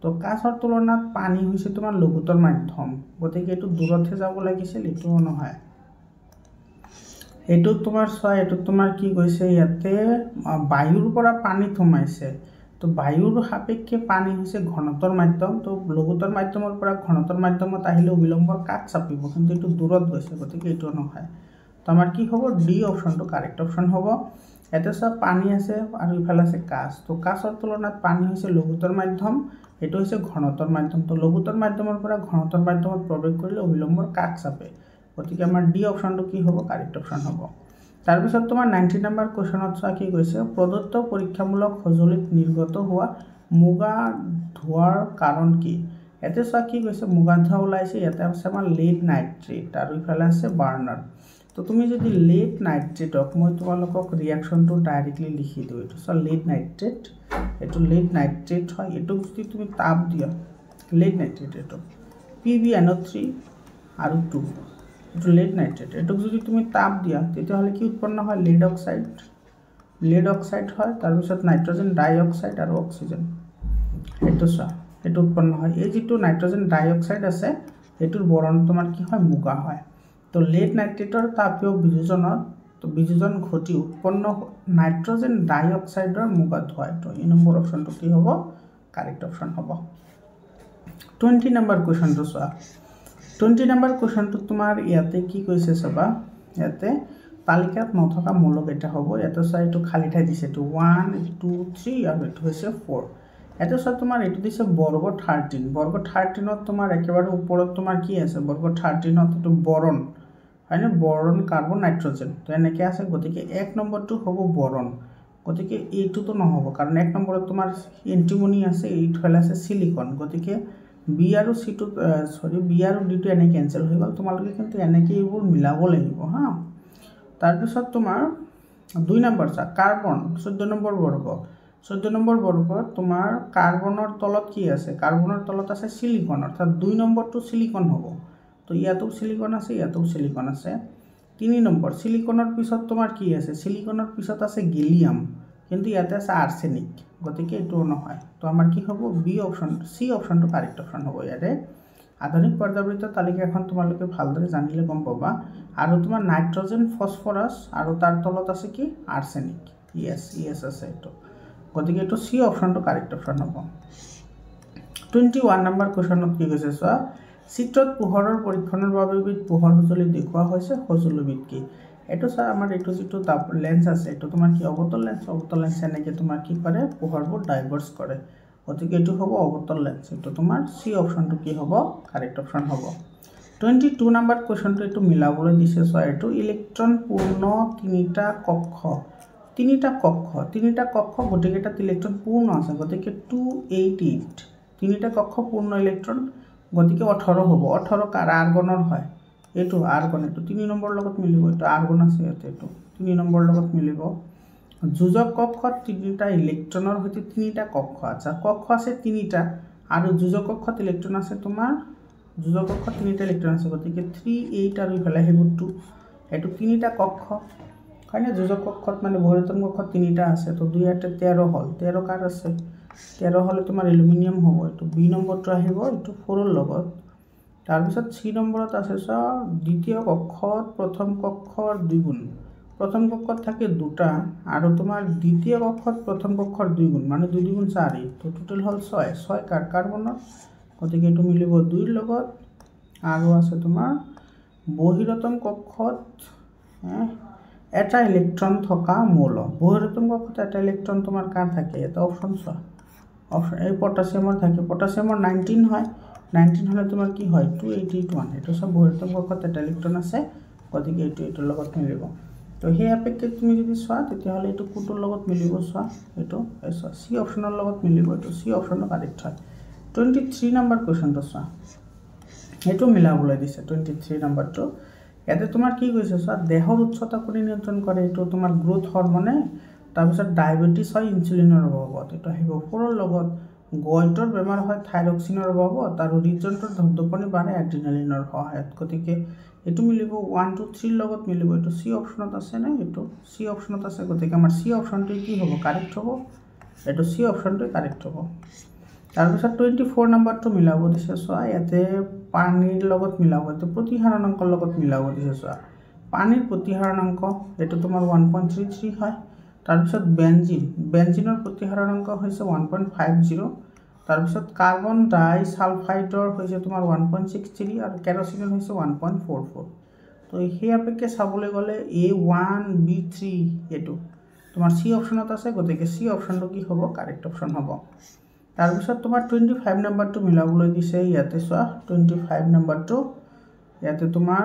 তো কাঁচৰ তুলনাত পানী হৈছে তোমাৰ লঘুতৰ মাধ্যম গতিকে এটো দূৰতহে যাব লাগিছিল এটো নহয় এটো তোমাৰ চোৱা এটো তোমাৰ কি কৈছে ইয়াতে বায়ুৰ পৰা পানী থমাইছে তো বায়ুৰ সাপেক্ষে পানী হৈছে ঘনতৰ মাধ্যম তো লঘুতৰ মাধ্যমৰ পৰা ঘনতৰ মাধ্যমত আহিলে বিলম্বৰ কাট চাপিব কিন্তু এটো দূৰত গৈছে গতিকে এটো নহয় তো আমাৰ কি হ'ব ডি অপশনটো কাৰেক্ট অপশন হ'ব এতে সব পানী আছে আৰু ইফালে আছে কাঁচ তো কাঁচৰ তুলনাত পানী হৈছে লঘুতৰ মাধ্যম এটো হৈছে ঘনতৰ মাধ্যম তো লঘুতৰ মাধ্যমৰ পৰা ঘনতৰ মাধ্যমত প্ৰৱেশ কৰিলে বিলম্বৰ কাট চাপে গতিকে আমাৰ ডি অপশনটো কি হ'ব কাৰেক্ট অপশন হ'ব তাৰ পিছত তোমাৰ 90 নম্বৰ কোৱেশ্চনত চোৱা কি কৈছে প্ৰদত্ত পৰীক্ষামূলক সঁজুলিত নিৰ্গত হোৱা মুগা ধোৱাৰ কাৰণ কি এতে চোৱা কি কৈছে মুগা ধোৱা ওলাইছে ইয়াতে আছে আমাৰ লেড নাইট্ৰেট আৰু ইফালে আছে বাৰ্নাৰ তো তুমি যদি লেড নাইট্ৰেটক মই তোমালোকক ৰিঅ্যাকশনটো ডাইৰেক্টলি লিখি দিও এটো সব লেড নাইট্ৰেট এটো লেড নাইট্ৰেট হয় এটো যদি তুমি তাপ দিয়া লেড নাইট্ৰেট এটো PbNO3 আৰু 2 এটো লেড নাইট্রেট এটো যদি তুমি তাপ দিয়া তেতিয়াহলে কি উৎপন্ন হয় লেড অক্সাইড হয় তাৰ পিছত নাইট্ৰজেন ডাই অক্সাইড আৰু অক্সিজেন এটো এটো উৎপন্ন হয় এই যেটো নাইট্ৰজেন ডাই অক্সাইড আছে এটোৰ বৰণ তোমাৰ কি হয় মুগা হয় তো লেড নাইট্ৰেটৰ তাপীয় বিযোজনত তো বিযোজন ঘটি উৎপন্ন নাইট্ৰজেন ডাই অক্সাইডৰ মুগা ধোৱা এটো এই নম্বৰ অপশনটো কি হ'ব কাৰেক্ট অপশন হ'ব 20 নম্বৰ কোৱেশ্চনটো চোৱা 20 নম্বৰ কোৱেশ্চনটো তোমাৰ ইয়াতে কি কৈছে চাবা ইয়াতে তালিকাত নথকা মূলক এটা হ'ব ইয়াতে চাই এটো খালি ঠাই দিছে এটো 1 2 3 আৰু এটো হৈছে 4 এটো চাই তোমাৰ এটো দিছে বৰ্গ 13 বৰ্গ 13 ত তোমাৰ একেবাৰে ওপৰত তোমাৰ কি আছে বৰ্গ 13 ত এটো বৰণ হয়নে বৰণ কাৰ্বন নাইট্ৰজেন তো এনেকে আছে গতিকে 1 নম্বৰটো হ'ব বৰণ গতিকে এইটো তো নহব কাৰণ 1 নম্বৰত তোমাৰ এন্টিমনি আছে এইটো ফেল আছে সিলিকন গতিকে বি আৰু সি টু বি আৰু ডি টু এনে ক্যান্সেল হৈ গল তোমালোকে কিন্তু এনেকে এইবোৰ মিলাব লাগিব হা তাৰ পিছত তোমাৰ 2 নম্বৰ চা কাৰ্বন 14 নম্বৰ বৰ্গ 14 নম্বৰ বৰ্গত তোমাৰ কাৰ্বনৰ তলত কি আছে কাৰ্বনৰ তলত আছে সিলিকন অৰ্থাৎ 2 নম্বৰটো সিলিকন হ'ব তো ইয়াতো সিলিকন আছে ইয়াতো সিলিকন আছে 3 নম্বৰ সিলিকনৰ পিছত তোমাৰ কি আছে সিলিকনৰ পিছত আছে গেলিয়াম কিন্তু ইয়াতে আছে আৰ্সেনিক গতিকে এটো নহয় তো আমাৰ কি হ'ব বি অপশন সি অপশনটো কাৰেক্ট অপশন হ'ব ইয়াতে আধুনিক পৰ্যাবৃত্ত তালিকা এখন তোমালোকে ভালদৰে জানিলে গম পাবা আৰু তোমাৰ নাইট্ৰজেন ফসফৰাস আৰু তাৰ তলত আছে কি আৰ্সেনিক ইয়েস আছে এটো গতিকে এটো সি অপশনটো কাৰেক্ট অপশন হ'ব 21 নম্বৰ কোৱেশ্চনত কি কৈছে চোৱা চিত্ৰত পোহৰৰ পৰীক্ষণৰ বাবে পোহৰ সঁজুলি দেখুওৱা হৈছে সঁজুলিবিধ কি এটো চা আমাৰ এটো যেটো লেন্স আছে এটো তোমাৰ কি অবতল লেন্স এনেকে তোমাৰ কি কৰে পোহৰবোৰ ডাইভাৰ্স কৰে গতিকে এটো হ'ব অবতল লেন্স এটো তোমাৰ সি অপশনটো কি হ'ব কাৰেক্ট অপশন হ'ব 22 নম্বৰ কোৱেশ্চনটো এটো মিলাবলৈ দিছে চোৱা এটো ইলেক্ট্ৰন পূৰ্ণ তিনিটা কক্ষ গতিকেটা ইলেক্ট্ৰন পূৰ্ণ আছে গতিকে 288 তিনিটা কক্ষ পূৰ্ণ ইলেক্ট্ৰন গতিকে 18 হ'ব 18 কাৰ আৰ্গনৰ হয় এটো আৰ্গন এটো 3 নম্বৰ লগত মিলিব এটো আৰ্গন আছে ইয়াতে এটো 3 নম্বৰ লগত মিলিব যোজক কক্ষত তিনিটা ইলেক্ট্ৰনৰ হৈতে তিনিটা কক্ষ আছে কক্ষ আছে তিনিটা আৰু যোজক কক্ষত ইলেক্ট্ৰন আছে তোমাৰ যোজক কক্ষত তিনিটা ইলেক্ট্ৰন আছে গতিকে 38 আৰু ইফালে হেবু 2 এটো তিনিটা কক্ষ কানে যোজক কক্ষত মানে বহিৰতম কক্ষত তিনিটা আছে তো 2 8 13 হল 13 কাৰ আছে 13 হলে তোমাৰ এলুমিনিয়াম হ'ব এটো বি নম্বৰটো আহিব এটো 4 ৰ লগত তাৰ পিছত সি নম্বৰত আছে চ দ্বিতীয় কক্ষত প্ৰথম কক্ষৰ দ্বিগুণ প্ৰথম কক্ষত থাকে দুটা আৰু তোমাৰ দ্বিতীয় কক্ষত প্ৰথম কক্ষৰ দ্বিগুণ মানে 2 দ্বিগুণ 4 তো টোটাল হল 6 কাৰ্বনৰ গতিকে এটো মিলিব 2 ৰ লগত আৰু আছে তোমাৰ বহিৰতম কক্ষত এটা ইলেক্ট্ৰন থকা মৌল বহিৰতম কক্ষত এটা ইলেক্ট্ৰন তোমাৰ কাৰ থাকে এটা অপশন চোৱা অপশন এই পটাছিয়ামৰ থাকে পটাছিয়ামৰ 19 হয় 19 হলে তোমাৰ কি হয় 281 এটো সব বহিৰতম কক্ষত এটা ইলেক্ট্ৰন আছে গতিকে এটো লগত মিলিব তো সেই আপেক্ষে তুমি যদি চোৱা তেতিয়াহলে এটো কোটোৰ লগত মিলিব চোৱা এটো চোৱা সি অপশনৰ লগত মিলিব এটো সি অপশনৰ কাৰেক্ট হয় 23 নম্বৰ কুৱেশ্যনটো চোৱা, এইটো মিলাবলৈ দিছে 23 নম্বৰটো। ইয়াতে তোমাৰ কি কৈছে চোৱা, দেহৰ উচ্চতা কোনে নিয়ন্ত্ৰণ কৰে, এইটো তোমাৰ গ্ৰোথ হৰমনে। তাৰপিছত ডায়েবেটিছ হয় ইনচুলিনৰ অভাৱত, এইটো আহিব 4ৰ লগত। গইটৰ বেমাৰ হয় থাইৰক্সিনৰ অভাৱত, আৰু হৃদযন্ত্ৰৰ ধপধপনি বাঢ়ে এড্ৰিনালিনৰ সহায়ত। গতিকে এইটো মিলিব 1 2 3 লগত মিলিব। এইটো চি অপশ্যনত আছে নে, এইটো চি অপশ্যনত আছে। গতিকে আমাৰ চি অপশ্যনটোৱে কি হ'ব, কাৰেক্ট হ'ব। এইটো চি অপশ্যনটোৱে কাৰেক্ট হ'ব। তাৰপিছত 24 নম্বৰটো মিলাব দিছে চোৱা, ইয়াতে পানীৰ লগত মিলাব, এইটো প্ৰতিসাৰণাংকৰ লগত মিলাব দিছে চোৱা। পানীৰ প্ৰতিসাৰণাংক এইটো তোমাৰ 1.33 হয়। তাৰপিছত বেঞ্জিনৰ প্ৰতিসাৰণাংক হৈছে 1.50। তাৰপিছত কাৰ্বন ডাই ছালফাইডৰ হৈছে তোমাৰ 1.63 আৰু কেৰচিনৰ হৈছে 1.44। তো সেই আপেক্ষে চাবলৈ গ'লে A1 B3 এইটো তোমাৰ চি অপশ্যনত আছে। গতিকে চি অপশ্যনটো কি হ'ব, কাৰেক্ট অপশ্যন হ'ব। তাৰপিছত তোমাৰ 25 নম্বৰটো মিলাবলৈ দিছে। ইয়াতে চোৱা 25 নম্বৰটো, ইয়াতে তোমাৰ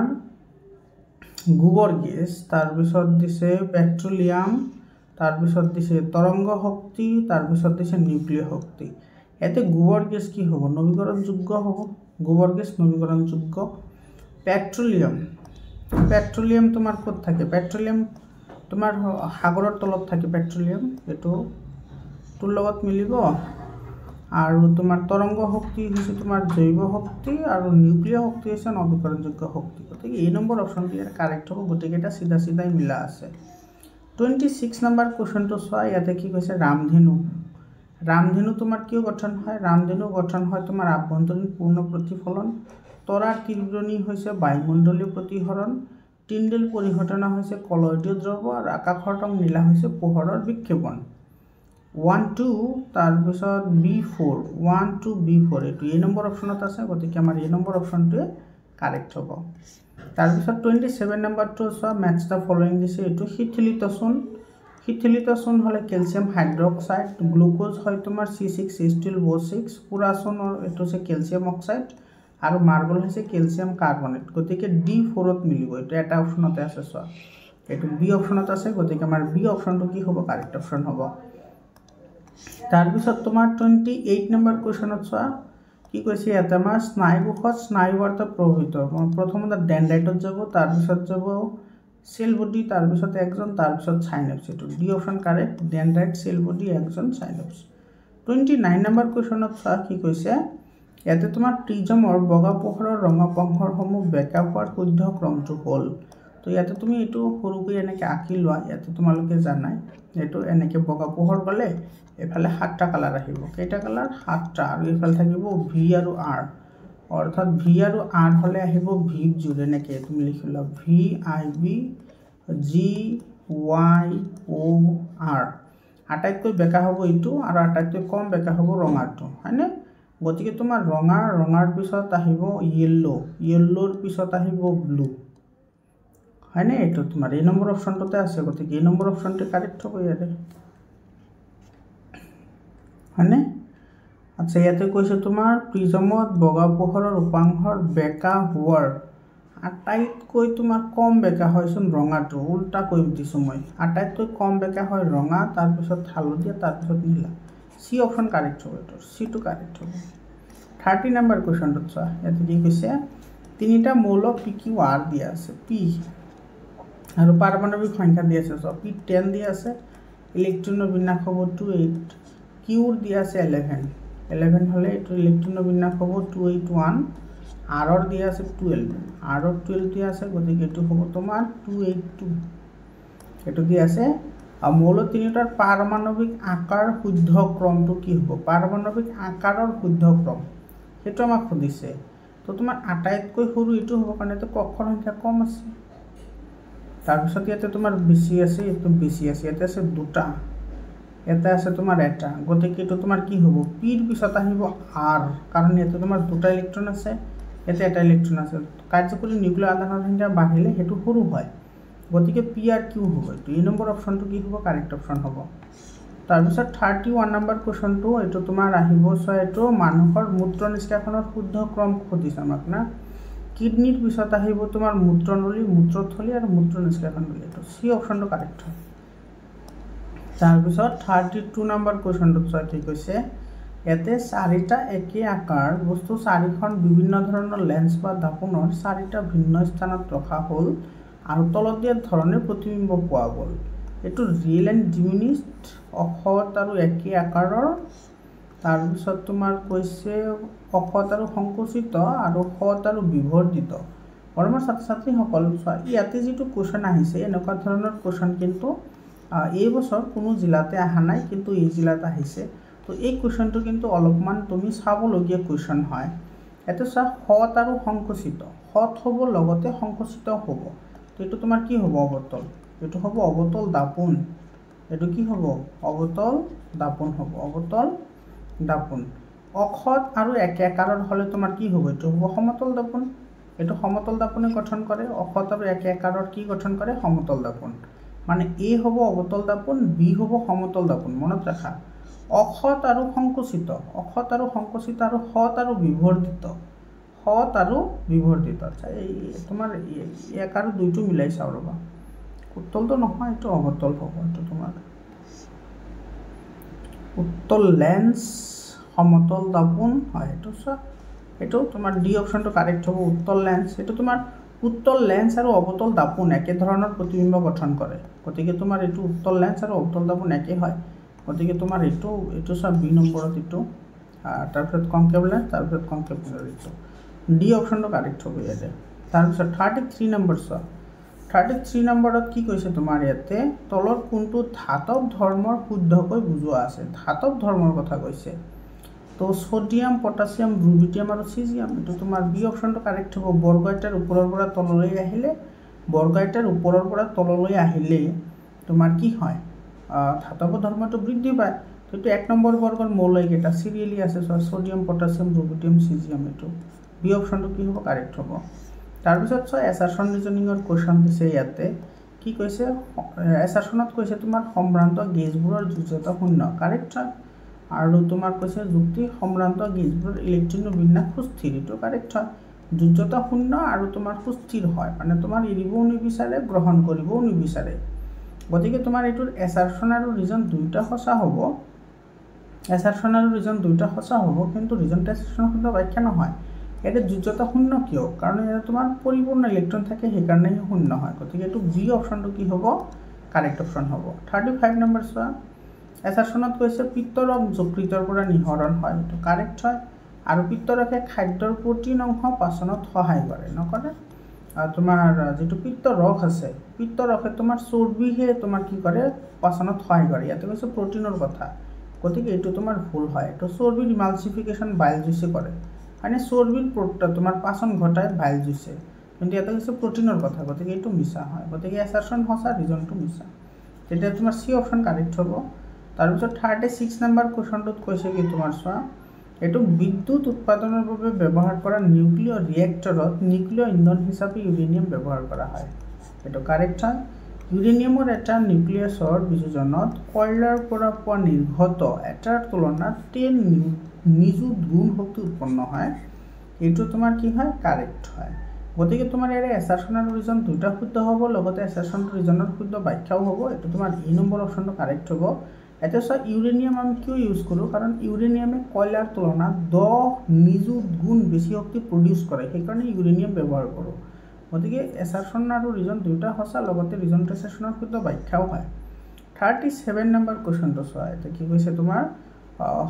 গোবৰ গেছ, তাৰপিছত দিছে পেট্ৰলিয়াম, তাৰপিছত দিছে তৰংগ শক্তি, তাৰপিছত দিছে নিউক্লিয় শক্তি। ইয়াতে গোবৰ গেছ কি হ'ব, নৱীকৰণযোগ্য হ'ব। গোবৰ গেছ নৱীকৰণযোগ্য। পেট্ৰলিয়াম তোমাৰ ক'ত থাকে, পেট্ৰলিয়াম তোমাৰ সাগৰৰ তলত থাকে পেট্ৰলিয়াম, এইটো তোৰ লগত মিলিব। আৰু তোমাৰ তৰংগ শক্তি হৈছে তোমাৰ জৈৱ শক্তি, আৰু নিউক্লিয় শক্তি হৈছে নৱীকৰণযোগ্য শক্তি। গতিকে এই নম্বৰ অপশ্যনটো ইয়াৰ কাৰেক্ট হ'ব। গোটেইকেইটা চিধাই মিলা আছে। 26 নম্বৰ কুৱেশ্যনটো চোৱা, ইয়াতে কি কৈছে, ৰামধেনু তোমাৰ কিয় গঠন হয়, ৰামধেনু গঠন হয় তোমাৰ আভ্যন্তৰীণ পূৰ্ণ প্ৰতিফলন। তৰাৰ তীব্ৰণী হৈছে বায়ুমণ্ডলীয় প্ৰতিসৰণ। টিণ্ডেল পৰিঘটনা হৈছে কলয়দীয় দ্ৰৱ, আৰু আকাশৰ ৰং নীলা হৈছে পোহৰৰ বিক্ষেপণ। 1 2 তাৰপিছত B4 1 2 B4 এইটো এই নম্বৰ অপশ্যনত আছে। গতিকে আমাৰ এই নম্বৰ অপশ্যনটোৱে কাৰেক্ট হ'ব। তাৰপিছত 27 নম্বৰটো চোৱা, মেটচ দ্য ফলোইং দিছে। এইটো শিথিলিত চূণ হ'লে কেলছিয়াম হাইড্ৰক্সাইড, গ্লুক'জ হয় তোমাৰ C6H12O6, পুৰা চূণৰ এইটো হৈছে কেলছিয়াম অক্সাইড, আৰু মাৰ্বল হৈছে কেলছিয়াম কাৰ্বনেট। গতিকে D4ত মিলিব। এইটো এটা অপশ্যনতে আছে চোৱা, এইটো বি অপশ্যনত আছে। গতিকে আমাৰ বি অপশ্যনটো কি হ'ব, কাৰেক্ট অপশ্যন হ'ব। তাৰপিছত তোমাৰ 28 নম্বৰ কুৱেশ্যনত চোৱা, কি কৈছে ইয়াতে আমাৰ স্নায়ুকোষত স্নায়ু বাৰ্তা প্ৰভাৱিত। প্ৰথমতে ডেনড্ৰাইটত যাব, তাৰপিছত যাব চেল বডি, তাৰপিছত এক্সন, তাৰপিছত চাইনেপছ। এইটো D option correct, dendrite, cell body, axon, synapse. 29 number কুৱেশ্যনত চোৱা, কি কৈছে ইয়াতে তোমাৰ প্ৰিজমৰ বগা পোহৰৰ ৰঙা পংখৰসমূহ বেকা হোৱাৰ শুদ্ধ ক্ৰমটো হ'ল। তো ইয়াতে তুমি এইটো সৰুকৈ এনেকৈ আঁকি লোৱা। ইয়াতে তোমালোকে জানাই এইটো এনেকৈ বগা পোহৰ গ'লে এইফালে 7টা কালাৰ আহিব। কেইটা কালাৰ, 7টা। আৰু এইফালে থাকিব ভি আৰু আৰ, অৰ্থাৎ ভি আৰু আৰ হ'লে আহিব ভি জোৰ, এনেকৈ তুমি লিখি লোৱা VIB GYOR। আটাইতকৈ বেকা হ'ব এইটো, আৰু আটাইতকৈ কম বেকা হ'ব ৰঙাটো, হয়নে। গতিকে তোমাৰ ৰঙাৰ পিছত আহিব য়েল্লোৰ পিছত আহিব ব্লু, হয়নে। এইটো তোমাৰ এই নম্বৰ অপশ্যনটোতে আছে। গতিকে এই নম্বৰ অপশ্যনটো কাৰেক্ট হ'ব ইয়াতে, হয়নে। আচ্ছা, ইয়াতে কৈছে তোমাৰ প্ৰিজমত বগা পোহৰৰ উপাংশৰ বেকা হোৱাৰ আটাইতকৈ তোমাৰ কম বেকা হয়চোন ৰঙাটো। উল্টা কৈ দিছোঁ মই, আটাইতকৈ কম বেকা হয় ৰঙা, তাৰপিছত হালধীয়া, তাৰপিছত নীলা। চি অপশ্যন কাৰেক্ট হ'ব, এইটো চিটো কাৰেক্ট হ'ব। 30 নম্বৰ কুৱেশ্যনটোত চোৱা, ইয়াতে কি কৈছে, 3টা মৌল PQR দিয়া আছে, পি আৰু পাৰমাণৱিক সংখ্যা দিয়া আছে চোৱা, P10 দিয়া আছে, ইলেক্ট্ৰনৰ বিন্যাস হ'ব 28, কিউৰ দিয়া আছে 11 হ'লে এইটো ইলেক্ট্ৰনৰ বিন্যাস হ'ব 281, আৰৰ দিয়া আছে 12, আৰৰ 12 দিয়া আছে। গতিকে এইটো হ'ব তোমাৰ 282, এইটো দিয়া আছে। আৰু মৌল 3টাৰ পাৰমাণৱিক আকাৰ শুদ্ধ ক্ৰমটো কি হ'ব, পাৰমাণৱিক আকাৰৰ শুদ্ধ ক্ৰম সেইটো আমাক সুধিছে। তো তোমাৰ আটাইতকৈ সৰু এইটো হ'ব, কাৰণ এইটো কক্ষৰ সংখ্যা কম আছে। তাৰপিছত ইয়াতে তোমাৰ বেছি আছে, এইটো বেছি আছে। ইয়াতে আছে 2টা, ইয়াতে আছে তোমাৰ 1টা। গতিকে এইটো তোমাৰ কি হ'ব, পিৰ পিছত আহিব আৰ, কাৰণ ইয়াতে তোমাৰ 2টা ইলেক্ট্ৰন আছে, ইয়াতে 1টা ইলেক্ট্ৰন আছে। কাৰ্যকৰী নিউক্লিয় আধানৰ সংখ্যা বাঢ়িলে সেইটো সৰু হয়। গতিকে পি আৰ কিউ হ'ব। এইটো এই নম্বৰ অপশ্যনটো কি হ'ব, কাৰেক্ট অপশ্যন হ'ব। তাৰপিছত 31 নম্বৰ কুৱেশ্যনটো, এইটো তোমাৰ আহিব চোৱা, এইটো মানুহৰ মূত্ৰ নিষ্কাশনৰ শুদ্ধ ক্ৰম সুধিছে আমাক না। কিডনিৰ পিছত আহিব তোমাৰ মূত্ৰথলী আৰু মূত্ৰ নিষ্কাশন নলী। এইটো চি অপশ্যনটো কাৰেক্ট হয়। তাৰপিছত 32 নম্বৰ কুৱেশ্যনটোত চোৱা, কি কৈছে, ইয়াতে চাৰিটা একে আকাৰ বস্তু চাৰিখন বিভিন্ন ধৰণৰ লেন্স বা দাপোনৰ চাৰিটা ভিন্ন স্থানত ৰখা হ'ল আৰু তলত দিয়া ধৰণে প্ৰতিবিম্ব পোৱা গ'ল। এইটো ৰিয়েল এণ্ড ডিমিনিছড অসৎ আৰু একে আকাৰৰ। তাৰপিছত তোমাৰ কৈছে অসৎ আৰু সংকুচিত আৰু সৎ আৰু বিবৰ্ধিত। মৰমৰ ছাত্ৰ ছাত্ৰীসকল, চোৱা ইয়াতে যিটো কুৱেশ্যন আহিছে এনেকুৱা ধৰণৰ কুৱেশ্যন কিন্তু এই বছৰ কোনো জিলাতে অহা নাই, কিন্তু এই জিলাত আহিছে। তো এই কুৱেশ্যনটো কিন্তু অলপমান তুমি চাবলগীয়া কুৱেশ্যন হয়। ইয়াতে চোৱা সৎ আৰু সংকুচিত, সৎ হ'ব লগতে সংকুচিত হ'ব। তো এইটো তোমাৰ কি হ'ব? অৱতল। এইটো হ'ব অৱতল দাপোন। এইটো কি হ'ব? অৱতল দাপোন হ'ব, অৱতল দাপোন। অসৎ আৰু একে আকাৰৰ হ'লে তোমাৰ কি হ'ব? এইটো হ'ব সমতল দাপোন। এইটো সমতল দাপোনে গঠন কৰে। অসৎ আৰু একে আকাৰৰ কি গঠন কৰে? সমতল দাপোন। মানে এ হ'ব অৱতল দাপোন, বি হ'ব সমতল দাপোন। মনত ৰাখা, অসৎ আৰু সংকুচিত, অসৎ আৰু সংকুচিত আৰু সৎ আৰু বিবৰ্ধিত, সৎ আৰু বিবৰ্ধিত। আচ্ছা, এই তোমাৰ এক আৰু দুইটো মিলাই চাওঁ ৰ'বা। উত্তলটো নহয়, এইটো অৱতল হ'ব। এইটো তোমাৰ উত্তল লেন্স সমতল দাপোন হয়। এইটো চোৱা, এইটো তোমাৰ ডি অপশ্যনটো কাৰেক্ট হ'ব, উত্তল লেন্স। এইটো তোমাৰ উত্তল লেন্স আৰু অৱতল দাপোন একে ধৰণৰ প্ৰতিবিম্ব গঠন কৰে। গতিকে তোমাৰ এইটো উত্তল লেন্স আৰু অৱতল দাপোন একে হয়। গতিকে তোমাৰ এইটো চোৱা বি নম্বৰত এইটো, তাৰপিছত কনকেভ লেন্স, তাৰপিছত কনকেভ মিৰৰ, এইটো ডি অপশ্যনটো কাৰেক্ট হ'ব ইয়াতে। তাৰপিছত 33 নম্বৰ চোৱা। 33 নম্বৰত কি কৈছে তোমাৰ ইয়াতে? তলত কোনটো ধাতৱ ধৰ্মৰ শুদ্ধকৈ বুজোৱা আছে? ধাতৱ ধৰ্মৰ কথা কৈছে। তো ছডিয়াম, পটাছিয়াম, ৰুবিডিয়াম আৰু চিজিয়াম। এইটো তোমাৰ বি অপশ্যনটো কাৰেক্ট হ'ব। বৰ্গ এটাৰ ওপৰৰ পৰা তললৈ আহিলে, বৰ্গ এটাৰ ওপৰৰ পৰা তললৈ আহিলে তোমাৰ কি হয়? ধাতৱ ধৰ্মটো বৃদ্ধি পায়। এইটো 1 নম্বৰ বৰ্গৰ মৌলকেইটা চিৰিয়েলি আছে, ছডিয়াম, পটাছিয়াম, ৰুবিডিয়াম, চিজিয়াম। এইটো বি অপশ্যনটো কি হ'ব? কাৰেক্ট হ'ব। তাৰপিছত চোৱা এছাৰশ্যন ৰিজনিঙৰ কুৱেশ্যন দিছে ইয়াতে। কি কৈছে? এছাৰশ্যনত কৈছে তোমাৰ সম্ভ্ৰান্ত গেছবোৰৰ যুৰ্যতা শূন্য, কাৰেক্ট হয়। আৰু তোমাৰ কৈছে যুক্তি সম্ভ্ৰান্ত গেছবোৰৰ ইলেক্ট্ৰনৰ বিন্যাস সুস্থিৰ, এইটো কাৰেক্ট হয়। যুৰ্যতা শূন্য আৰু তোমাৰ সুস্থিৰ হয়, মানে তোমাৰ এৰিবও নিবিচাৰে, গ্ৰহণ কৰিবও নিবিচাৰে। গতিকে তোমাৰ এইটোৰ এছাৰশ্যন আৰু ৰিজন দুয়োটা সঁচা হ'ব। এছাৰশ্যন আৰু ৰিজন দুয়োটা সঁচা হ'ব, কিন্তু ৰিজন এছাৰশ্যন শুদ্ধ ব্যাখ্যা নহয়। ইয়াতে যুৰ্যতা শূন্য কিয়? কাৰণ ইয়াতে তোমাৰ পৰিপূৰ্ণ ইলেক্ট্ৰন থাকে, সেইকাৰণেহে শূন্য হয়। গতিকে এইটো বি অপশ্যনটো কি হ'ব? কাৰেক্ট অপশ্যন হ'ব। 35 নম্বৰ চোৱা। এছাৰশ্যনত কৈছে পিত্তৰস যকৃতৰ পৰা নিঃসৰণ হয়, এইটো কাৰেক্ট হয়। আৰু পিত্তৰসে খাদ্যৰ প্ৰটিন অংশ পাচনত সহায় কৰে, নকৰে? তোমাৰ যিটো পিত্তৰস আছে, পিত্তৰসে তোমাৰ চৰ্বিহে তোমাৰ কি কৰে? পাচনত সহায় কৰে। ইয়াতে কৈছে প্ৰটিনৰ কথা, গতিকে এইটো তোমাৰ ভুল হয়। এইটো চৰ্বিৰ ইমালচিফিকেশ্যন বাইল জুচে কৰে, মানে চৰ্বিৰ তোমাৰ পাচন ঘটাই বাইল জুচে, কিন্তু ইয়াতে কৈছে প্ৰটিনৰ কথা, গতিকে এইটো মিছা হয়। গতিকে এছাৰশ্যন সঁচা, ৰিজনটো মিছা। তেতিয়া তোমাৰ চি অপশ্যন কাৰেক্ট হ'ব। তাৰপিছত 36 নম্বৰ কুৱেশ্যনটোত কৈছে কি তোমাৰ চোৱা, এইটো বিদ্যুৎ উৎপাদনৰ বাবে ব্যৱহাৰ কৰা নিউক্লিয় ৰিয়েক্টৰত নিউক্লিয় ইন্ধন হিচাপে ইউৰেনিয়াম ব্যৱহাৰ কৰা হয়, এইটো কাৰেক্ট হয়। ইউৰেনিয়ামৰ এটা নিউক্লিয়াছৰ বিযোজনত কয়লাৰ পৰা পোৱা নিৰ্গত এটাৰ তুলনাত 10 নিযুত গুণ শক্তি উৎপন্ন হয়, এইটো তোমাৰ কি হয়? কাৰেক্ট হয়। গতিকে তোমাৰ ইয়াৰে এছাৰশ্যন আৰু ৰিজন দুয়োটা শুদ্ধ হ'ব, লগতে এছাৰশ্যন ৰিজনৰ শুদ্ধ ব্যাখ্যাও হ'ব। এইটো তোমাৰ এ নম্বৰ অপশ্যনটো কাৰেক্ট হ'ব। এতিয়া চোৱা ইউৰেনিয়াম আমি কিয় ইউজ কৰোঁ? কাৰণ ইউৰেনিয়ামে কয়লাৰ তুলনাত 10 নিযুত গুণ বেছি শক্তি প্ৰডিউচ কৰে, সেইকাৰণে ইউৰেনিয়াম ব্যৱহাৰ কৰোঁ। গতিকে এছাৰশ্যন আৰু ৰিজন দুয়োটা সঁচা, লগতে ৰিজন এছাৰশ্যনৰ শুদ্ধ ব্যাখ্যাও হয়। 37 নম্বৰ কুৱেশ্যনটো চোৱা। এতিয়া কি কৈছে তোমাৰ?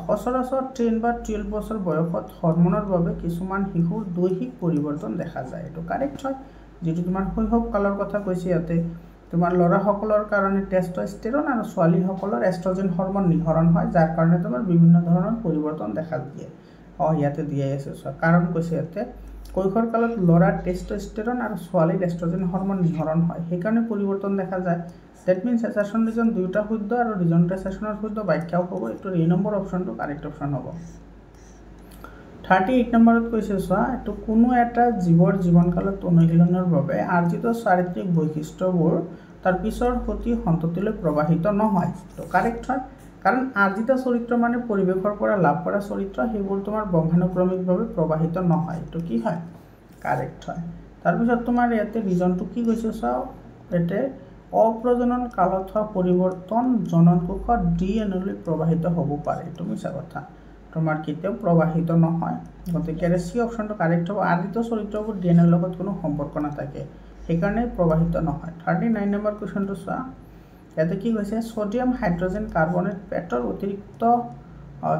সচৰাচৰ 10 বা 12 বছৰ বয়সত হৰমনৰ বাবে কিছুমান শিশুৰ দৈহিক পৰিৱৰ্তন দেখা যায়, এইটো কাৰেক্ট হয়। যিটো তোমাৰ শৈশৱ কালৰ কথা কৈছে ইয়াতে। তোমাৰ ল'ৰাসকলৰ কাৰণে টেষ্টষ্টেৰন আৰু ছোৱালীসকলৰ এষ্ট্ৰজেন হৰমন নিঃসৰণ হয়, যাৰ কাৰণে তোমাৰ বিভিন্ন ধৰণৰ পৰিৱৰ্তন দেখা দিয়ে। ইয়াতে দিয়াই আছে চোৱা, কাৰণ কৈছে ইয়াতে কৈশোৰ কালত ল'ৰাৰ টেষ্টষ্টেৰন আৰু ছোৱালীৰ এষ্ট্ৰজেন হৰমন নিঃসৰণ হয়, সেইকাৰণে পৰিৱৰ্তন দেখা যায়। ডেট মিনছ এছাৰশ্যন ৰিজন দুয়োটা শুদ্ধ আৰু ৰিজন এছাৰশ্যনৰ শুদ্ধ ব্যাখ্যাও হ'ব। এইটো এ নম্বৰ অপশ্যনটো কাৰেক্ট অপশ্যন হ'ব। 38 নম্বৰত কৈছে চোৱা, এইটো কোনো এটা জীৱৰ জীৱনকালত অনুশীলনৰ বাবে আৰ্জিত চাৰিত্ৰিক বৈশিষ্ট্যবোৰ তাৰ পিছৰ সতি সন্ততিলৈ প্ৰৱাহিত নহয়, এইটো কাৰেক্ট হয়। কাৰণ আৰ্জিত চৰিত্ৰ মানে পৰিৱেশৰ পৰা লাভ কৰা চৰিত্ৰ, সেইবোৰ তোমাৰ বংশানুক্ৰমিকভাৱে প্ৰৱাহিত নহয়, এইটো কি হয়? কাৰেক্ট হয়। তাৰপিছত তোমাৰ ইয়াতে ৰিজনটো কি কৈছে চাওঁ, ইয়াতে অপ্ৰজনন কালত হোৱা পৰিৱৰ্তন জনন কোষত DNA লৈ প্ৰৱাহিত হ'ব পাৰে, এইটো মিছা কথা। তোমাৰ কেতিয়াও প্ৰবাহিত নহয় গতিকে সি অপশনটো কাৰেক্ট হ'ব আদিত চৰিত্ৰবোৰ ডিএনএৰ লগত কোনো সম্পৰ্ক নাথাকে সেইকাৰণে প্ৰবাহিত নহয় 39 নম্বৰ কোৱেশ্চনটো চোৱা ইয়াতে কি কৈছে সোডিয়াম হাইড্ৰোজেন কাৰ্বনেট পেটৰ অতিৰিক্ত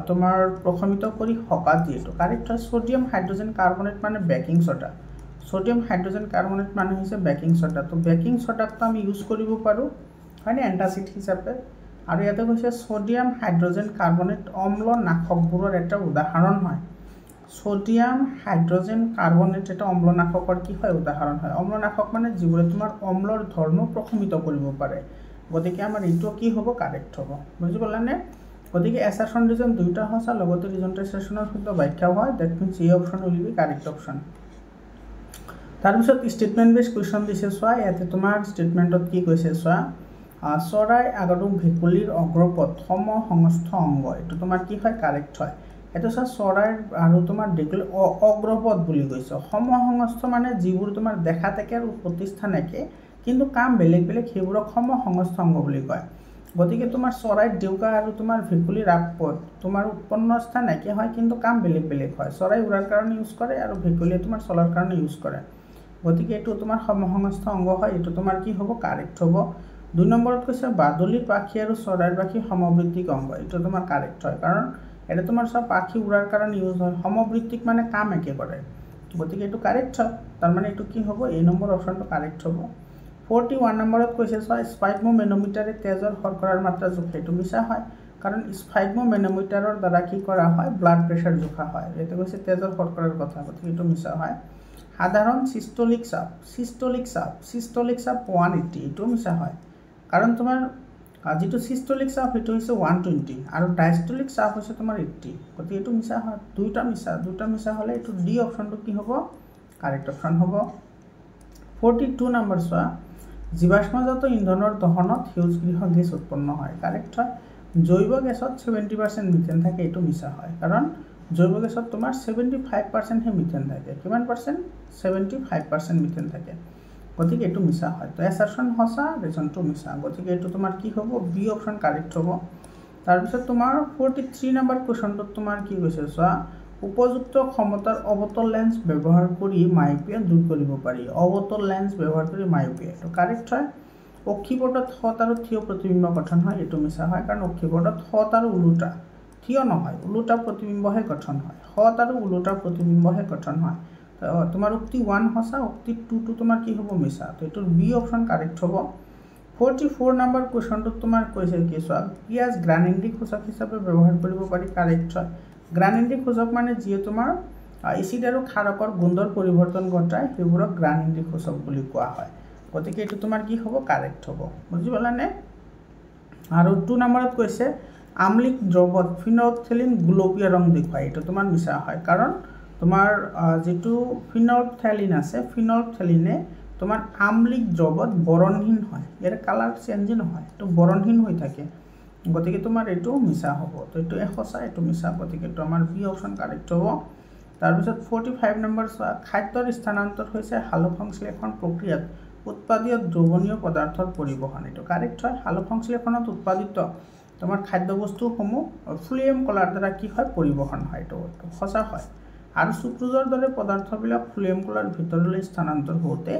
তোমাৰ প্ৰশমিত কৰি হকা দিয়ে তো কাৰেক্ট হয় সোডিয়াম হাইড্ৰোজেন কাৰ্বনেট মানে baking soda sodium hydrogen carbonate মানে হৈছে বেকিং সোডা তো বেকিং সোডাটো আমি ইউজ কৰিব পাৰো হয়নে এন্টাসিড হিচাপে আৰু ইয়াতে কৈছে সোডিয়াম হাইড্ৰোজেন কাৰ্বনেট অম্ল নাশকবোৰৰ এটা উদাহৰণ হয় সোডিয়াম হাইড্ৰোজেন কাৰ্বনেট এটা অম্ল নাশকৰ কি হয় উদাহৰণ হয় অম্ল নাশক মানে যিবোৰে তোমাৰ অম্লৰ ধৰ্ম প্ৰশমিত কৰিব পাৰে গতিকে আমাৰ এইটো কি হ'ব কাৰেক্ট হ'ব বুজি পালানে গতিকে এছাৰশন ৰিজন দুইটা হসা লগতে ৰিজনটেচনৰ শুদ্ধ ব্যাখ্যা হয় দ্যাট মিন্স এই option will be correct option তাৰপিছত স্টেটমেন্ট বেস কোৱেশ্চন দিছে চোৱা ইয়াতে তোমাৰ স্টেটমেন্টত কি কৈছে চোৱা চৰাই আগৰু ভেকুলিৰ অগ্ৰপথ সমসংস্থ অংগ এটো তোমাৰ কি হয় কাৰেক্ট হয় এটো চৰাই আৰু তোমাৰ ভেকুলিৰ অগ্ৰপথ বুলি কৈছে সমসংস্থ মানে যিবোৰ তোমাৰ দেখা থাকে আৰু প্ৰতিষ্ঠান একে কিন্তু কাম বেলেগ বেলেগ হেবোৰক সমসংস্থ অংগ বুলি কয় গতিকে তোমাৰ চৰাই দেউকা আৰু তোমাৰ ভেকুলিৰ আগপথ তোমাৰ উৎপন্ন স্থান একে হয় কিন্তু কাম বেলেগ বেলেগ হয় চৰাই উৰাৰ কাৰণে ইউজ কৰে আৰু ভেকুলিয়ে তোমাৰ চলাৰ কাৰণে ইউজ কৰে গতিকে এটো তোমাৰ সমসংস্থ অংগ হয় এটো তোমাৰ কি হ'ব কাৰেক্ট হ'ব 2 নম্বৰত কৈছে বাদুলিৰ পাখি আৰু চৰাইৰ পাখি সমবৃত্তিক অংগ এটো তোমাৰ কাৰেক্ট হয় কাৰণ এটা তোমাৰ সব পাখি উৰাৰ কাৰণে ইউজ হয় সমবৃত্তিক মানে কাম একে কৰে গতিকে এটো কাৰেক্ট হয় তাৰ মানে এটো কি হ'ব এই নম্বৰ অপশনটো কাৰেক্ট হ'ব 41 নম্বৰত কৈছে স্পাইগমো মেনোমিটাৰে তেজৰ শৰ্কৰাৰ মাত্ৰা জোখে এটো মিছা হয় কাৰণ স্পাইগমো মেনোমিটাৰৰ দ্বাৰা কি কৰা হয় ব্লাড প্ৰেছাৰ জোখা হয় এটো কৈছে তেজৰ শৰ্কৰাৰ কথা গতিকে এটো মিছা হয় সাধাৰণ সিস্টোলিক চাপ 180 এটো মিছা হয় কাৰণ তোমাৰ যেটো সিস্টোলিক চাপ এটো হৈছে 120 আৰু ডায়াস্টোলিক চাপ হৈছে তোমাৰ 80 গতিকে এটো মিছা হয় দুইটা মিছা হলে এটো ডি অপশনটো কি হ'ব কাৰেক্ট অপশন হ'ব 42 নম্বৰ চোৱা জীৱাশ্মজাত ইন্ধনৰ দহনত সেউজগৃহ গেছ উৎপন্ন হয় কাৰেক্ট হয় জৈব গেছত 70% মিথেন থাকে এটো মিছা হয় কাৰণ জৈব গেছত তোমাৰ 75% হে মিথেন থাকে কিমান পাৰ্সেন্ট 75% মিথেন থাকে গতিকে এটো মিছা হয় তো এছাৰশন হসা ৰিজনটো মিছা গতিকে এটো তোমাৰ কি হ'ব বি অপশন কাৰেক্ট হ'ব তাৰ পিছত তোমাৰ 43 নম্বৰ কোৱেশ্চনটো তোমাৰ কি কৈছে চোৱা উপযুক্ত ক্ষমতাৰ অবতল লেন্স ব্যৱহাৰ কৰি মায়োপিয়া দূৰ কৰিব পাৰি অবতল লেন্স ব্যৱহাৰ কৰি মায়োপিয়া এটো কাৰেক্ট হয় অক্ষিপটত হত আৰু থিয় প্ৰতিবিম্ব গঠন হয় এটো মিছা হয় কাৰণ অক্ষিপটত হত আৰু উলুটা থিয় নহয় উলুটা প্ৰতিবিম্বহে গঠন হয় হত আৰু উলুটা প্ৰতিবিম্বহে গঠন হয় তোমাৰ উক্তি 1 হসা উক্তি 2 টো তোমাৰ কি হ'ব মিছা তো এটোৰ বি অপশন কাৰেক্ট হ'ব 44 নম্বৰ কোৱেশ্চনটো তোমাৰ কৈছে কি চোৱা পিয়াজ গ্ৰানিন্ডিক সূচক হিচাপে ব্যৱহাৰ কৰিব পাৰি কাৰেক্ট হয় গ্ৰানিন্ডিক সূচক মানে যিয়ে তোমাৰ এসিড আৰু ক্ষাৰকৰ গুণৰ পৰিৱৰ্তন ঘটায় হেবোৰক গ্ৰানিন্ডিক সূচক বুলি কোৱা হয় গতিকে এটো তোমাৰ কি হ'ব কাৰেক্ট হ'ব বুজি পালানে আৰু 2 নম্বৰত কৈছে আমলিক দ্ৰৱত ফিনলফথেলিন গুলপীয়া ৰং দেখুৱায় এটো তোমাৰ মিছা হয় কাৰণ তোমাৰ যেটো ফিনলফথেলিন আছে ফিনলফথেলিনে তোমাৰ আমলিক দ্ৰৱত বৰণহীন হয় ইয়াৰ কালাৰ চেঞ্জ নহয় তো বৰণহীন হৈ থাকে গতিকে তোমাৰ এটো মিছা হ'ব তো এটো এহসা এটো মিছা গতিকে তো আমাৰ বি অপশন কাৰেক্ট হ'ব তাৰ পিছত 45 নম্বৰ খাদ্যৰ স্থানান্তৰ হৈছে সালোকসংশ্লেষণ প্ৰক্ৰিয়াত উৎপাদিত দ্ৰৱণীয় পদাৰ্থৰ পৰিবহণ এটো কাৰেক্ট হয় সালোকসংশ্লেষণত উৎপাদিত তোমাৰ খাদ্যবস্তুসমূহ ফ্লুয়েম কলাৰ দ্বাৰা কি হয় পৰিবহণ হয় এটো সঁচা হয় আৰু সুক্ৰোজৰ দৰে পদাৰ্থবিলাক ফ্লুয়েম কলাৰ ভিতৰলৈ স্থানান্তৰ হওঁতে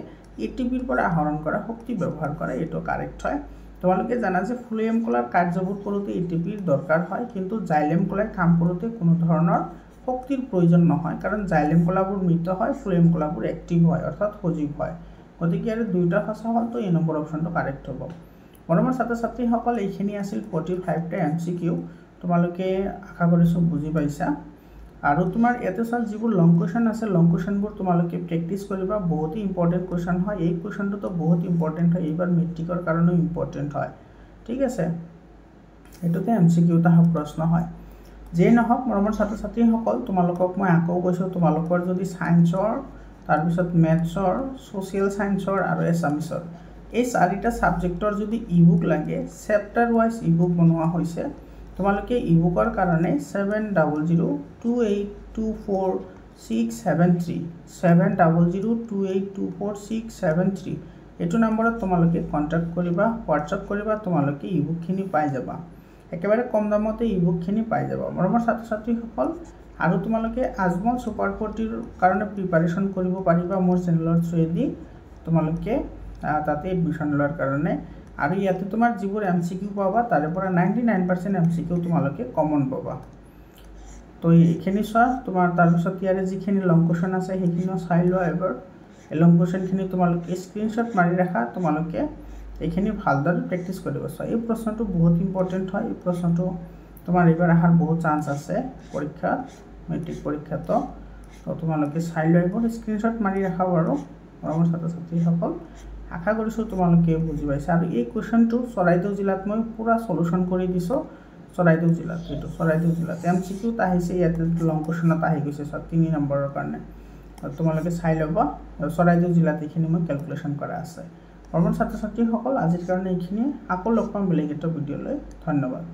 এটিপিৰ পৰা আহৰণ কৰা শক্তি ব্যৱহাৰ কৰে এটো কাৰেক্ট হয় তোমালোকে জানা যে ফ্লুয়েম কলাৰ কাৰ্যবোৰ কৰোতে এটিপিৰ দৰকাৰ হয় কিন্তু জাইলেম কলাই কাম কৰোতে কোনো ধৰণৰ শক্তিৰ প্ৰয়োজন নহয় কাৰণ জাইলেম কলাবোৰ মৃত হয় ফ্লুয়েম কলাবোৰ এক্টিভ হয় অৰ্থাৎ সজীৱ হয় গতিকে আৰু দুইটা সঁচা হ'ল তো এই নম্বৰ অপশনটো কাৰেক্ট হ'ব মৰমৰ ছাত্ৰ ছাত্ৰীসকল এইখিনি আছিল 45 টা এমসিকিউ তোমালোকে আশা কৰিছো বুজি পাইছা আৰু তোমাৰ এতে সব যিবোৰ লং কোৱেশ্চন আছে লং কোৱেশ্চনবোৰ তোমালোকে প্ৰেক্টিস কৰিবা বহুত ইম্পৰ্টেন্ট কোৱেশ্চন হয় এই কোৱেশ্চনটো তো বহুত ইম্পৰ্টেন্ট হয় এইবাৰ মেট্ৰিকৰ কাৰণে ইম্পৰ্টেন্ট হয় ঠিক আছে এটোতে এমসিকিউটা প্ৰশ্ন হয় যে নহক মৰমৰ ছাত্ৰ ছাত্ৰীসকল তোমালোকক মই আকৌ কৈছো তোমালোকৰ যদি সায়েন্সৰ তাৰ পিছত মেথছৰ সোশ্যাল সায়েন্সৰ আৰু এছামিছৰ এই চাৰিটা সাবজেক্টৰ যদি ইবুক লাগে চেপ্টাৰ ওয়াইজ ইবুক বনোৱা হৈছে তোমালোকে ইবুকৰ কাৰণে 7002824673 7002824673 এটো নম্বৰত তোমালোকে কন্টাক্ট কৰিবা WhatsApp কৰিবা তোমালোকে ইবুকখিনি পাই যাবা একেবাৰে কম দামতে ইবুকখিনি পাই যাব মৰমৰ ছাত্ৰ ছাত্ৰীসকল আৰু তোমালোকে আজমল সুপাৰ 40ৰ কাৰণে প্ৰিপাৰেশ্যন কৰিব পাৰিবা মোৰ চেনেলৰ থ্ৰুৱেদি তোমালোকে তাতে এডমিশ্যন লোৱাৰ কাৰণে আৰু ইয়াতে তোমাৰ যিবোৰ MCQ পাবা তাৰে পৰা 99% MCQ তোমালোকে কমন পাবা তো এইখিনি চোৱা তোমাৰ তাৰপিছত ইয়াৰে যিখিনি লং কুৱেশ্যন আছে সেইখিনিও চাই লোৱা এবাৰ এই লং কুৱেশ্যনখিনি তোমালোকে স্ক্ৰীনশ্বট মাৰি ৰাখা তোমালোকে এইখিনি ভালদৰে প্ৰেক্টিছ কৰিব চোৱা এই প্ৰশ্নটো বহুত ইম্পৰ্টেণ্ট হয় এই প্ৰশ্নটো তোমাৰ এইবাৰ অহাৰ বহুত চান্স আছে পৰীক্ষাত মেট্ৰিক পৰীক্ষাত তো তোমালোকে চাই লোৱা এইবোৰ স্ক্ৰীনশ্বট মাৰি ৰাখা বাৰু মৰমৰ ছাত্ৰ ছাত্ৰীসকল আশা কৰিছোঁ তোমালোকে বুজি পাইছা আৰু এই কুৱেশ্যনটো চৰাইদেউ জিলাত মই পুৰা সলিউশ্যন কৰি দিছোঁ চৰাইদেউ জিলাত এইটো চৰাইদেউ জিলাত MCQত আহিছে ইয়াতে লং কুৱেশ্যনত আহি গৈছে 3 নম্বৰৰ কাৰণে তোমালোকে চাই ল'বা চৰাইদেউ জিলাত এইখিনি মই কেলকুলেশ্যন কৰা আছে মৰমৰ ছাত্ৰ ছাত্ৰীসকল আজিৰ কাৰণে এইখিনি আকৌ লগ পাম বেলেগ এটা ভিডিঅ'লৈ ধন্যবাদ